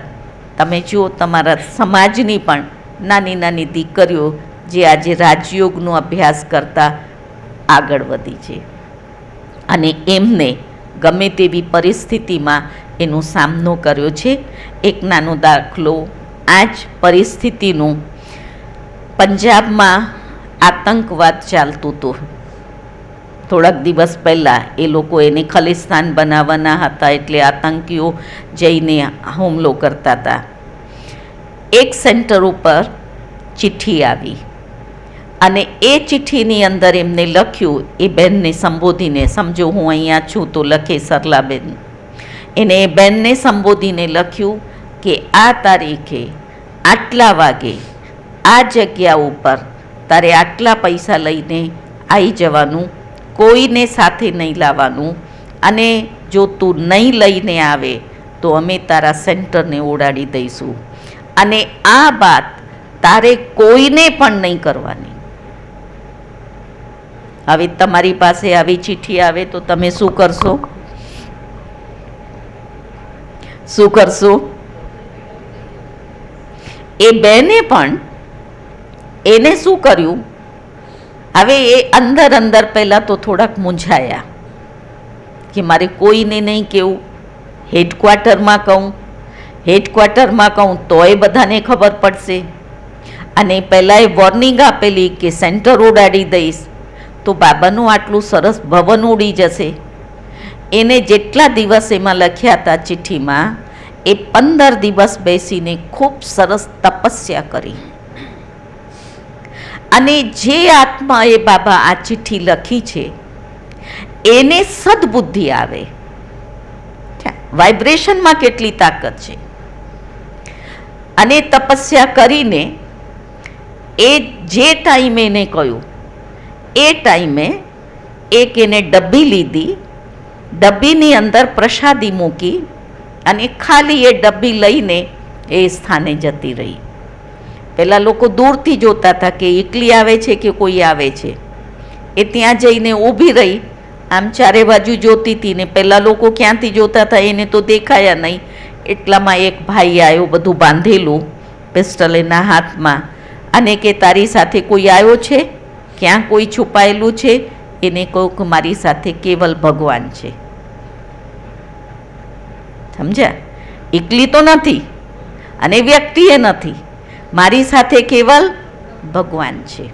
તમે જુઓ, તમારા સમાજની પણ નાની નાની દીકરીઓ જે આજે રાજયોગનો અભ્યાસ કરતા આગળ વધી છે, અને એમને ગમે તેવી પરિસ્થિતિમાં એનો સામનો કર્યો છે. એક નાનો દાખલો આ જ પરિસ્થિતિનું, પંજાબમાં આતંકવાદ ચાલતું હતું. થોડાક દિવસ પહેલાં એ લોકો એને ખલિસ્તાન બનાવવાના હતા, એટલે આતંકીઓ જઈને હુમલો કરતા હતા. એક સેન્ટર ઉપર ચિઠ્ઠી આવી, અને એ ચિઠ્ઠીની અંદર એમને લખ્યું, એ બહેનને સંબોધીને, સમજો હું અહીંયા છું તો લખે સરલાબેન, એને એ બહેનને સંબોધીને લખ્યું કે આ તારીખે આટલા વાગે આ જગ્યા ઉપર તારે આટલા પૈસા લઈને આવી જવાનું, કોઈને સાથે નહીં લાવવાનું, અને જો તું નહીં લઈને આવે તો અમે તારા સેન્ટરને ઉડાડી દઈશું. અને આ વાત તારે કોઈને પણ નહીં કરવાની. હવે તમારી પાસે આવી ચિઠ્ઠી આવે તો તમે શું કરશો? શું કરશો? એ બેને પણ એને શું કર્યું? હવે એ અંદર અંદર પહેલાં તો થોડાક મૂંઝાયા કે મારે કોઈને નહીં કહેવું, હેડક્વાર્ટરમાં કહું તોય બધાને ખબર પડશે. અને પહેલાં એ વોર્નિંગ આપેલી કે સેન્ટર ઉડાડી દઈશ તો બાબાનું આટલું સરસ ભવન ઉડી જશે. એને જેટલા દિવસ એમાં લખ્યા હતા ચિઠ્ઠીમાં, એ 15 દિવસ બેસીને ખૂબ સરસ તપસ્યા કરી. અને જે આત્માએ બાબા આ ચિઠ્ઠી લખી છે એને સદબુદ્ધિ આવે. વાઇબ્રેશનમાં કેટલી તાકાત છે. અને તપસ્યા કરીને એ જે ટાઈમે એને કહ્યું, એ ટાઈમે એક એને ડબ્બી લીધી, ડબ્બીની અંદર પ્રસાદી મૂકી, અને ખાલી એ ડબ્બી લઈને એ સ્થાને જતી રહી. પહેલાં લોકો દૂરથી જોતા હતા કે એકલી આવે છે કે કોઈ આવે છે. એ ત્યાં જઈને ઊભી રહી, આમ ચારે બાજુ જોતી હતી ને પહેલાં લોકો ક્યાંથી જોતા હતા એને તો દેખાયા નહીં. એટલામાં એક ભાઈ આવ્યો, બધું બાંધેલું, પિસ્ટલ એના હાથમાં, અને કે તારી સાથે કોઈ આવ્યો છે? ક્યાં કોઈ છુપાયેલું છે, એને કહું કે મારી સાથે કેવલ ભગવાન છે. સમજ્યા? એકલી તો નથી અને વ્યક્તિએ નથી, મારી સાથે કેવલ ભગવાન છે.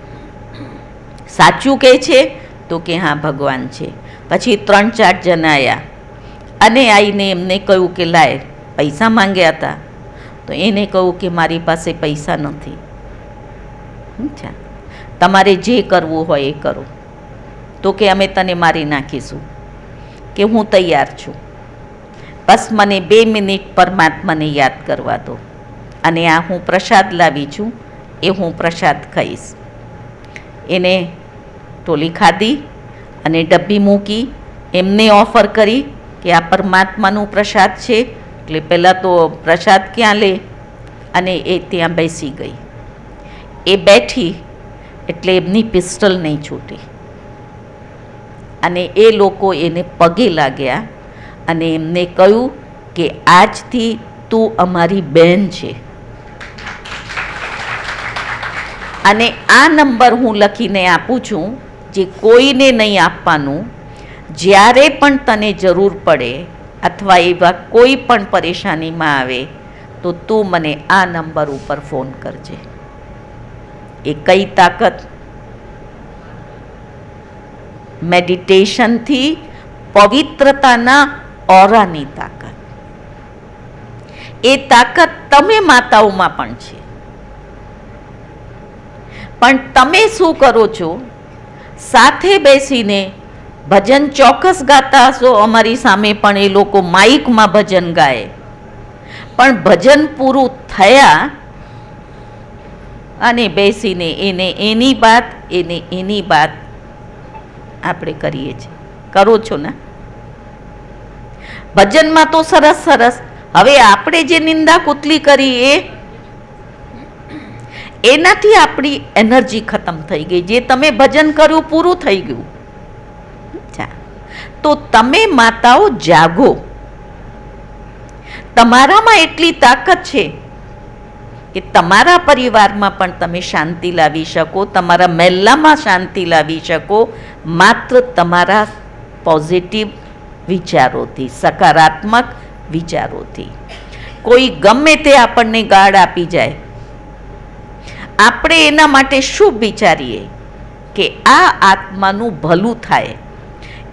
સાચું કહે છે તો કે હા ભગવાન છે. પછી 3-4 જણા આવ્યા અને આવીને એમને કહ્યું કે લાય, પૈસા માંગ્યા હતા. તો એને કહું કે મારી પાસે પૈસા નથી. અચ્છા, તમારે જે કરવું હોય એ કરો. તો કે અમે તને મારી નાખીશું. કે હું તૈયાર છું, બસ મને 2 મિનિટ પરમાત્માને યાદ કરવા દો, અને આ હું પ્રસાદ લાવી છું, એ હું પ્રસાદ ખાઈશ. એને ટોલી ખાધી અને ડબ્બી મૂકી. એમને ઓફર કરી કે આ પરમાત્માનું પ્રસાદ છે, એટલે પહેલાં તો પ્રસાદ ક્યાં લે, અને એ ત્યાં બેસી ગઈ. એ બેઠી એટલે એમની પિસ્ટલ નહીં છૂટી, અને એ લોકો એને પગે લાગ્યા અને એમને કહ્યું કે આજથી તું અમારી બહેન છે, અને આ નંબર હું લખીને આપું છું, જે કોઈને નહીં આપવાનું. જ્યારે પણ તને જરૂર પડે અથવા એવા કોઈ પણ પરેશાનીમાં આવે તો તું મને આ નંબર ઉપર ફોન કરજે. એ કઈ તાકાત? મેડિટેશનથી પવિત્રતાના ઓરાની તાકાત. એ તાકાત તમે માતાઓમાં પણ છે. પણ તમે શું કરો છો? સાથે બેસીને ભજન ચોક્કસ ગાતા હશો, અમારી સામે પણ એ લોકો માઇકમાં ભજન ગાય, પણ ભજન પૂરું થયા અને બેસીને એને એની વાત, એને એની વાત આપણે કરીએ છીએ. કરો છો ને? ભજનમાં તો સરસ સરસ. હવે આપણે જે નિંદા કુતલી કરી એનાથી આપણી એનર્જી ખતમ થઈ ગઈ. જે તમે ભજન કર્યું પૂરું થઈ ગયું. તો તમે માતાઓ જાગો. તમારામાં એટલી તાકાત છે કે તમારા પરિવારમાં પણ તમે શાંતિ લાવી શકો, તમારા મહેલામાં શાંતિ લાવી શકો, માત્ર તમારા પોઝિટિવ વિચારોથી, સકારાત્મક વિચારોથી. કોઈ ગમે તે આપણને ગાળ આપી જાય, આપણે એના માટે શુભ વિચારીએ કે આ આત્માનું ભલું થાય,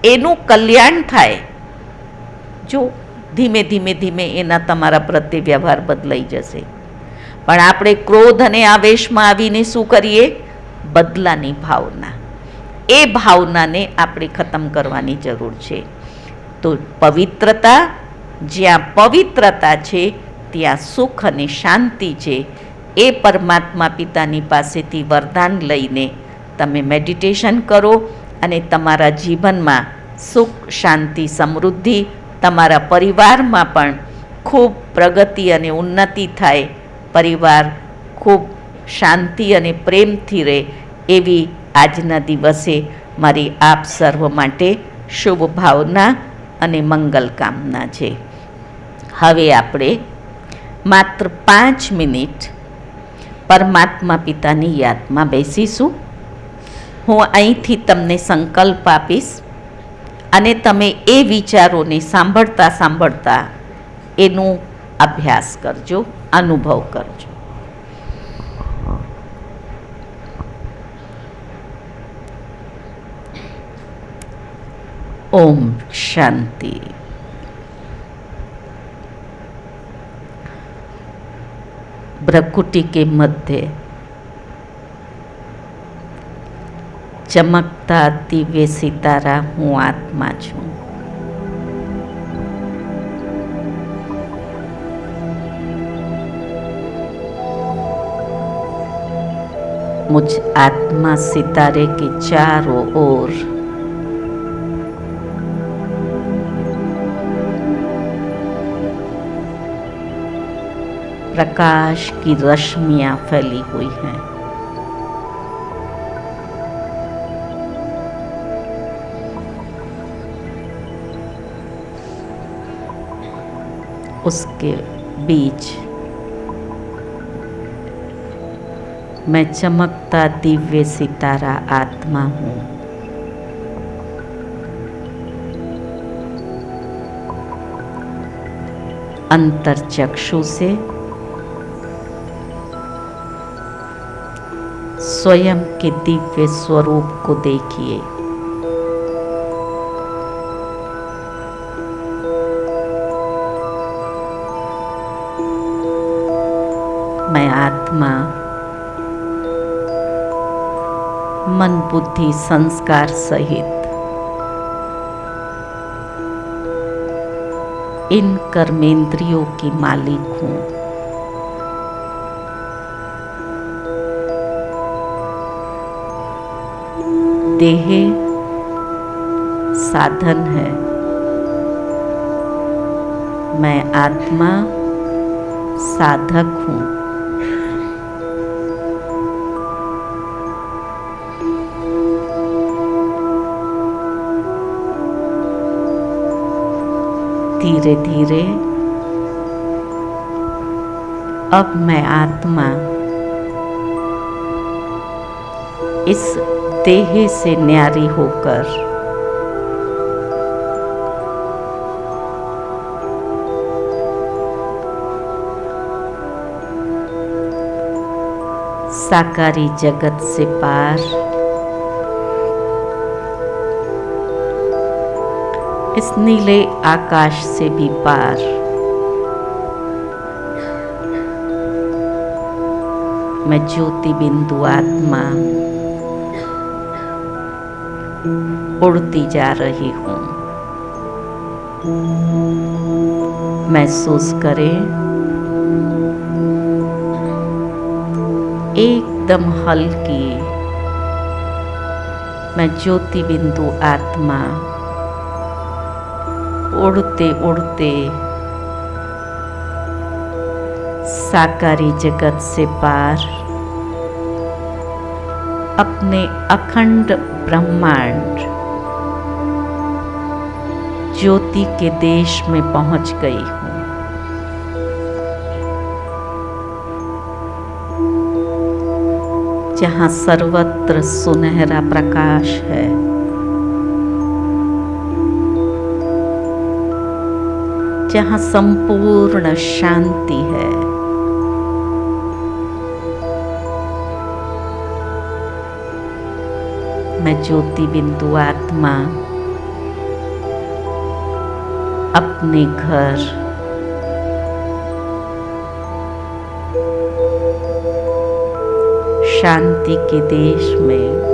એનું કલ્યાણ થાય. જો ધીમે ધીમે ધીમે એના તમારા પ્રત્યે વ્યવહાર બદલાઈ જશે. પણ આપણે ક્રોધ અને આવેશમાં આવીને શું કરીએ? બદલાની ભાવના, એ ભાવનાને આપણે ખતમ કરવાની જરૂર છે. તો પવિત્રતા, જ્યાં પવિત્રતા છે ત્યાં સુખ અને શાંતિ છે. એ પરમાત્મા પિતાની પાસેથી વરદાન લઈને તમે મેડિટેશન કરો અને તમારા જીવનમાં સુખ, શાંતિ, સમૃદ્ધિ, તમારા પરિવારમાં પણ ખૂબ પ્રગતિ અને ઉન્નતિ થાય, પરિવાર ખૂબ શાંતિ અને પ્રેમથી રહે, એવી આજના દિવસે મારી આપ સર્વ માટે શુભ ભાવના અને મંગલ કામના છે. હવે આપણે માત્ર 5 મિનિટ પરમાત્મા પિતાની યાદમાં બેસીશું. હું અહીંથી તમને સંકલ્પ આપીશ અને તમે એ વિચારોને સાંભળતા સાંભળતા એનું અભ્યાસ કરજો, અનુભવ કરજો. ओम शांति. भ्रकुटी के मध्य चमकता दिव्य सितारा हूँ आत्मा छूँ. मुझ आत्मा सितारे के चारों ओर प्रकाश की रश्मियां फैली हुई हैं. उसके बीच मैं चमकता दिव्य सितारा आत्मा हूँ। अंतर्चक्षु से स्वयं के दिव्य स्वरूप को देखिए। मैं आत्मा मन बुद्धि संस्कार सहित इन कर्मेंद्रियों की मालिक हूँ। देह साधन है, मैं आत्मा साधक हूँ। धीरे धीरे अब मैं आत्मा इस देह से न्यारी होकर साकारी जगत से पार इस नीले आकाश से भी पार मैं ज्योति बिंदु आत्मा उड़ती जा रही हूँ। महसूस करें एकदम हल्की मैं ज्योति बिंदु आत्मा उड़ते उड़ते साकारी जगत से पार अपने अखंड ब्रह्मांड ज्योति के देश में पहुंच गई हूँ। जहाँ सर्वत्र सुनहरा प्रकाश है, जहाँ संपूर्ण शांति है। मैं ज्योति बिंदु आत्मा अपने घर शांति के देश में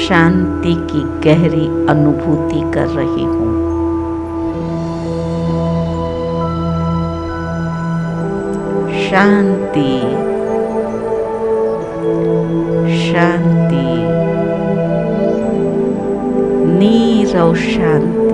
शांति की गहरी अनुभूति कर रही हूँ। शांति शांति नीरव शांति।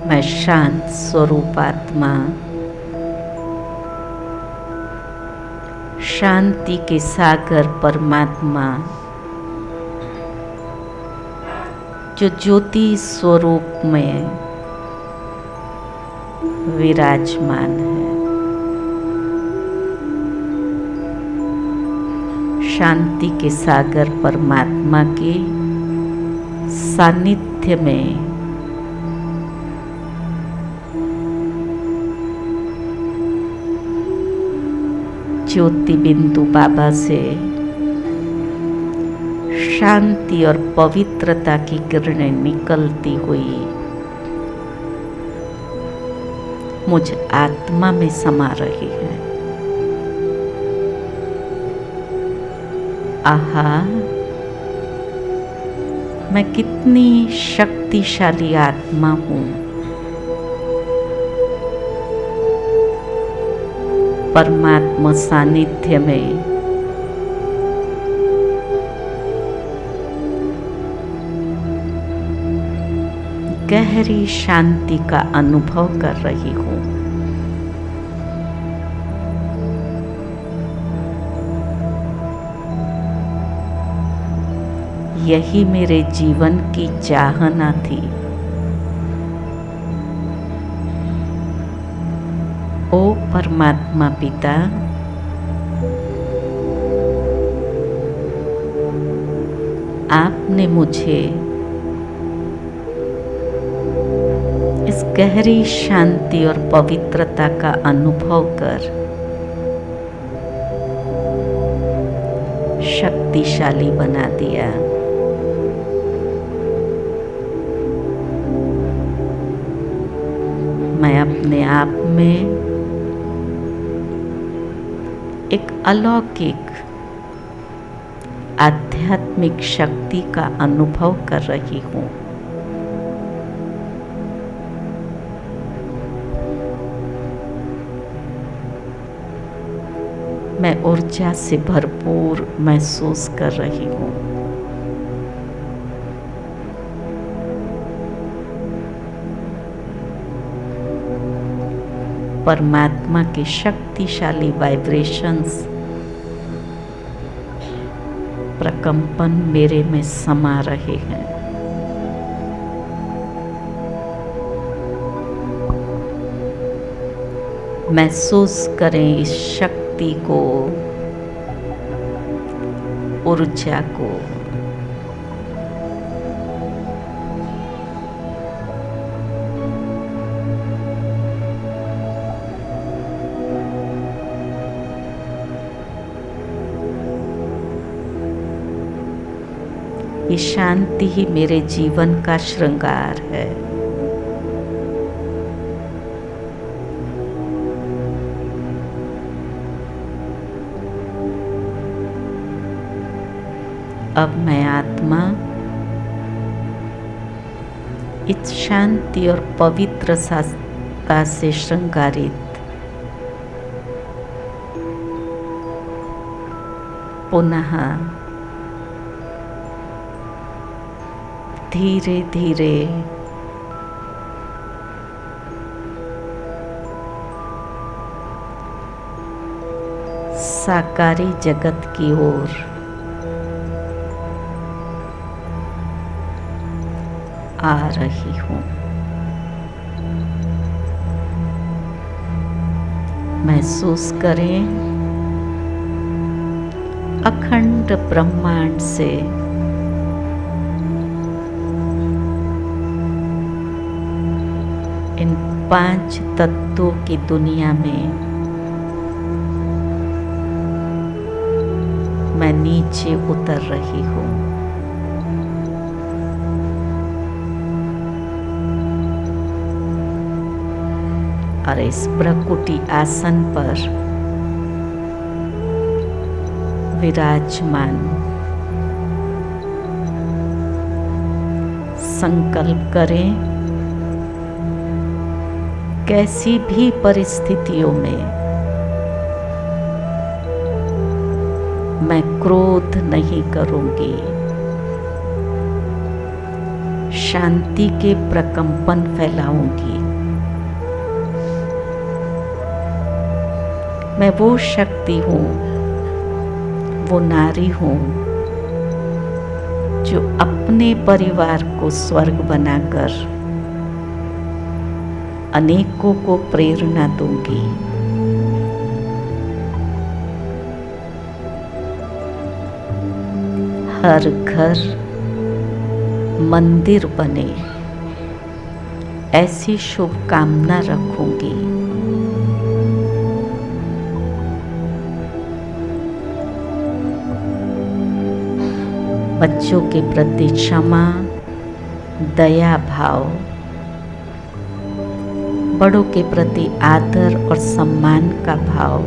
मैं शांत स्वरूप आत्मा शांति के सागर परमात्मा जो ज्योति स्वरूप में विराजमान है, शांति के सागर परमात्मा के सानिध्य में ज्योति बिंदु बाबा से शांति और पवित्रता की किरणें निकलती हुई मुझ आत्मा में समा रही है। आहा, मैं कितनी शक्तिशाली आत्मा हूँ। परमात्मा सानिध्य में गहरी शांति का अनुभव कर रही हूँ। यही मेरे जीवन की चाहना थी। ओ परमात्मा पिता, आपने मुझे इस गहरी शांति और पवित्रता का अनुभव कर शक्तिशाली बना दिया। मैं अपने आप में एक अलौकिक आध्यात्मिक शक्ति का अनुभव कर रही हूँ। मैं ऊर्जा से भरपूर महसूस कर रही हूँ। परमात्मा के शक्तिशाली वाइब्रेशंस, प्रकंपन मेरे में समा रहे हैं। महसूस करें इस शक्ति को, ऊर्जा को। ये शांति ही मेरे जीवन का श्रृंगार है। अब मैं आत्मा इस शांति और पवित्रता से श्रृंगारित पुनः धीरे धीरे साकारी जगत की ओर आ रही हूँ। महसूस करें अखंड ब्रह्मांड से इन 5 तत्वों की दुनिया में मैं नीचे उतर रही हूँ। और इस प्रकृति आसन पर विराजमान संकल्प करें कैसी भी परिस्थितियों में मैं क्रोध नहीं करूंगी। शांति के प्रकंपन फैलाऊंगी। मैं वो शक्ति हूँ, वो नारी हूँ जो अपने परिवार को स्वर्ग बनाकर अनेकों को प्रेरणा दूंगी। हर घर मंदिर बने ऐसी शुभकामना रखूंगी। बच्चों के प्रति क्षमा, दया भाव, बड़ों के प्रति आदर और सम्मान का भाव,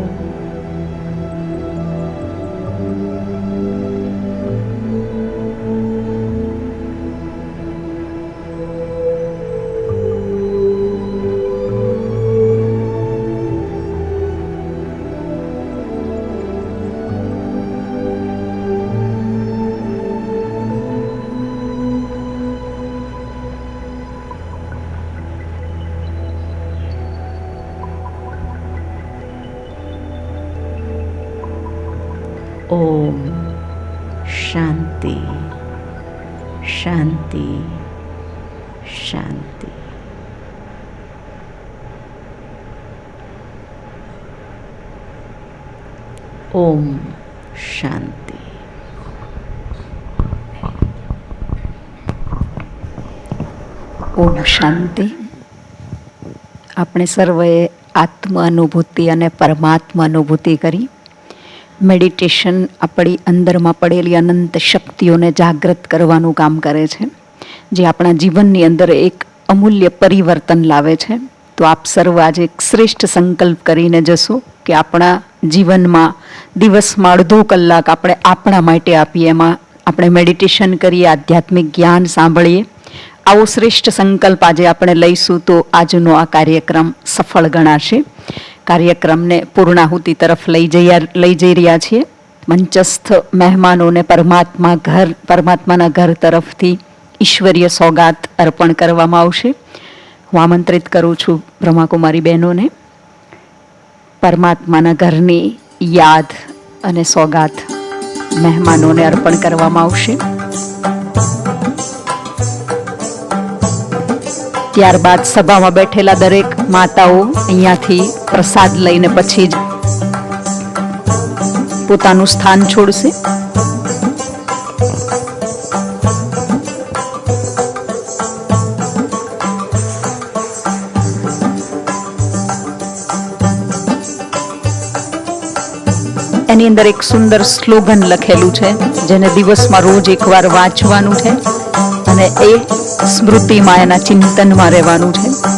ઓમ શાંતિ શાંતિ શાંતિ. ઓમ શાંતિ. ઓમ શાંતિ. આપણે સર્વે આત્મ અનુભૂતિ અને પરમાત્મા અનુભૂતિ કરી મેડિટેશન આપણી અંદરમાં પડેલી અનંત શક્તિઓને જાગૃત કરવાનું કામ કરે છે, જે આપણા જીવનની અંદર એક અમૂલ્ય પરિવર્તન લાવે છે. તો આપ સર્વ આજે એક શ્રેષ્ઠ સંકલ્પ કરીને જશો કે આપણા જીવનમાં દિવસમાં અડધો કલાક આપણે આપણા માટે આપીએ, એમાં આપણે મેડિટેશન કરીએ, આધ્યાત્મિક જ્ઞાન સાંભળીએ. આવો શ્રેષ્ઠ સંકલ્પ આજે આપણે લઈશું તો આજનો આ કાર્યક્રમ સફળ ગણાશે. કાર્યક્રમને પૂર્ણાહુતિ તરફ લઈ જઈ રહ્યા છીએ. મંચસ્થ મહેમાનોને પરમાત્માના ઘર તરફથી ઈશ્વરીય સોગાત અર્પણ કરવામાં આવશે. હું આમંત્રિત કરું છું બ્રહ્માકુમારી બહેનોને. પરમાત્માના ઘરની યાદ અને સોગાત મહેમાનોને અર્પણ કરવામાં આવશે. ત્યારબાદ સભામાં બેઠેલા દરેક માતાઓ અહીંયાથી પ્રસાદ લઈને પછી જ પોતાનું સ્થાન છોડશે. એની અંદર એક સુંદર સ્લોગન લખેલું છે, જેને દિવસમાં રોજ એકવાર વાંચવાનું છે અને એ સ્મૃતિમાં એના ચિંતનમાં રહેવાનું છે.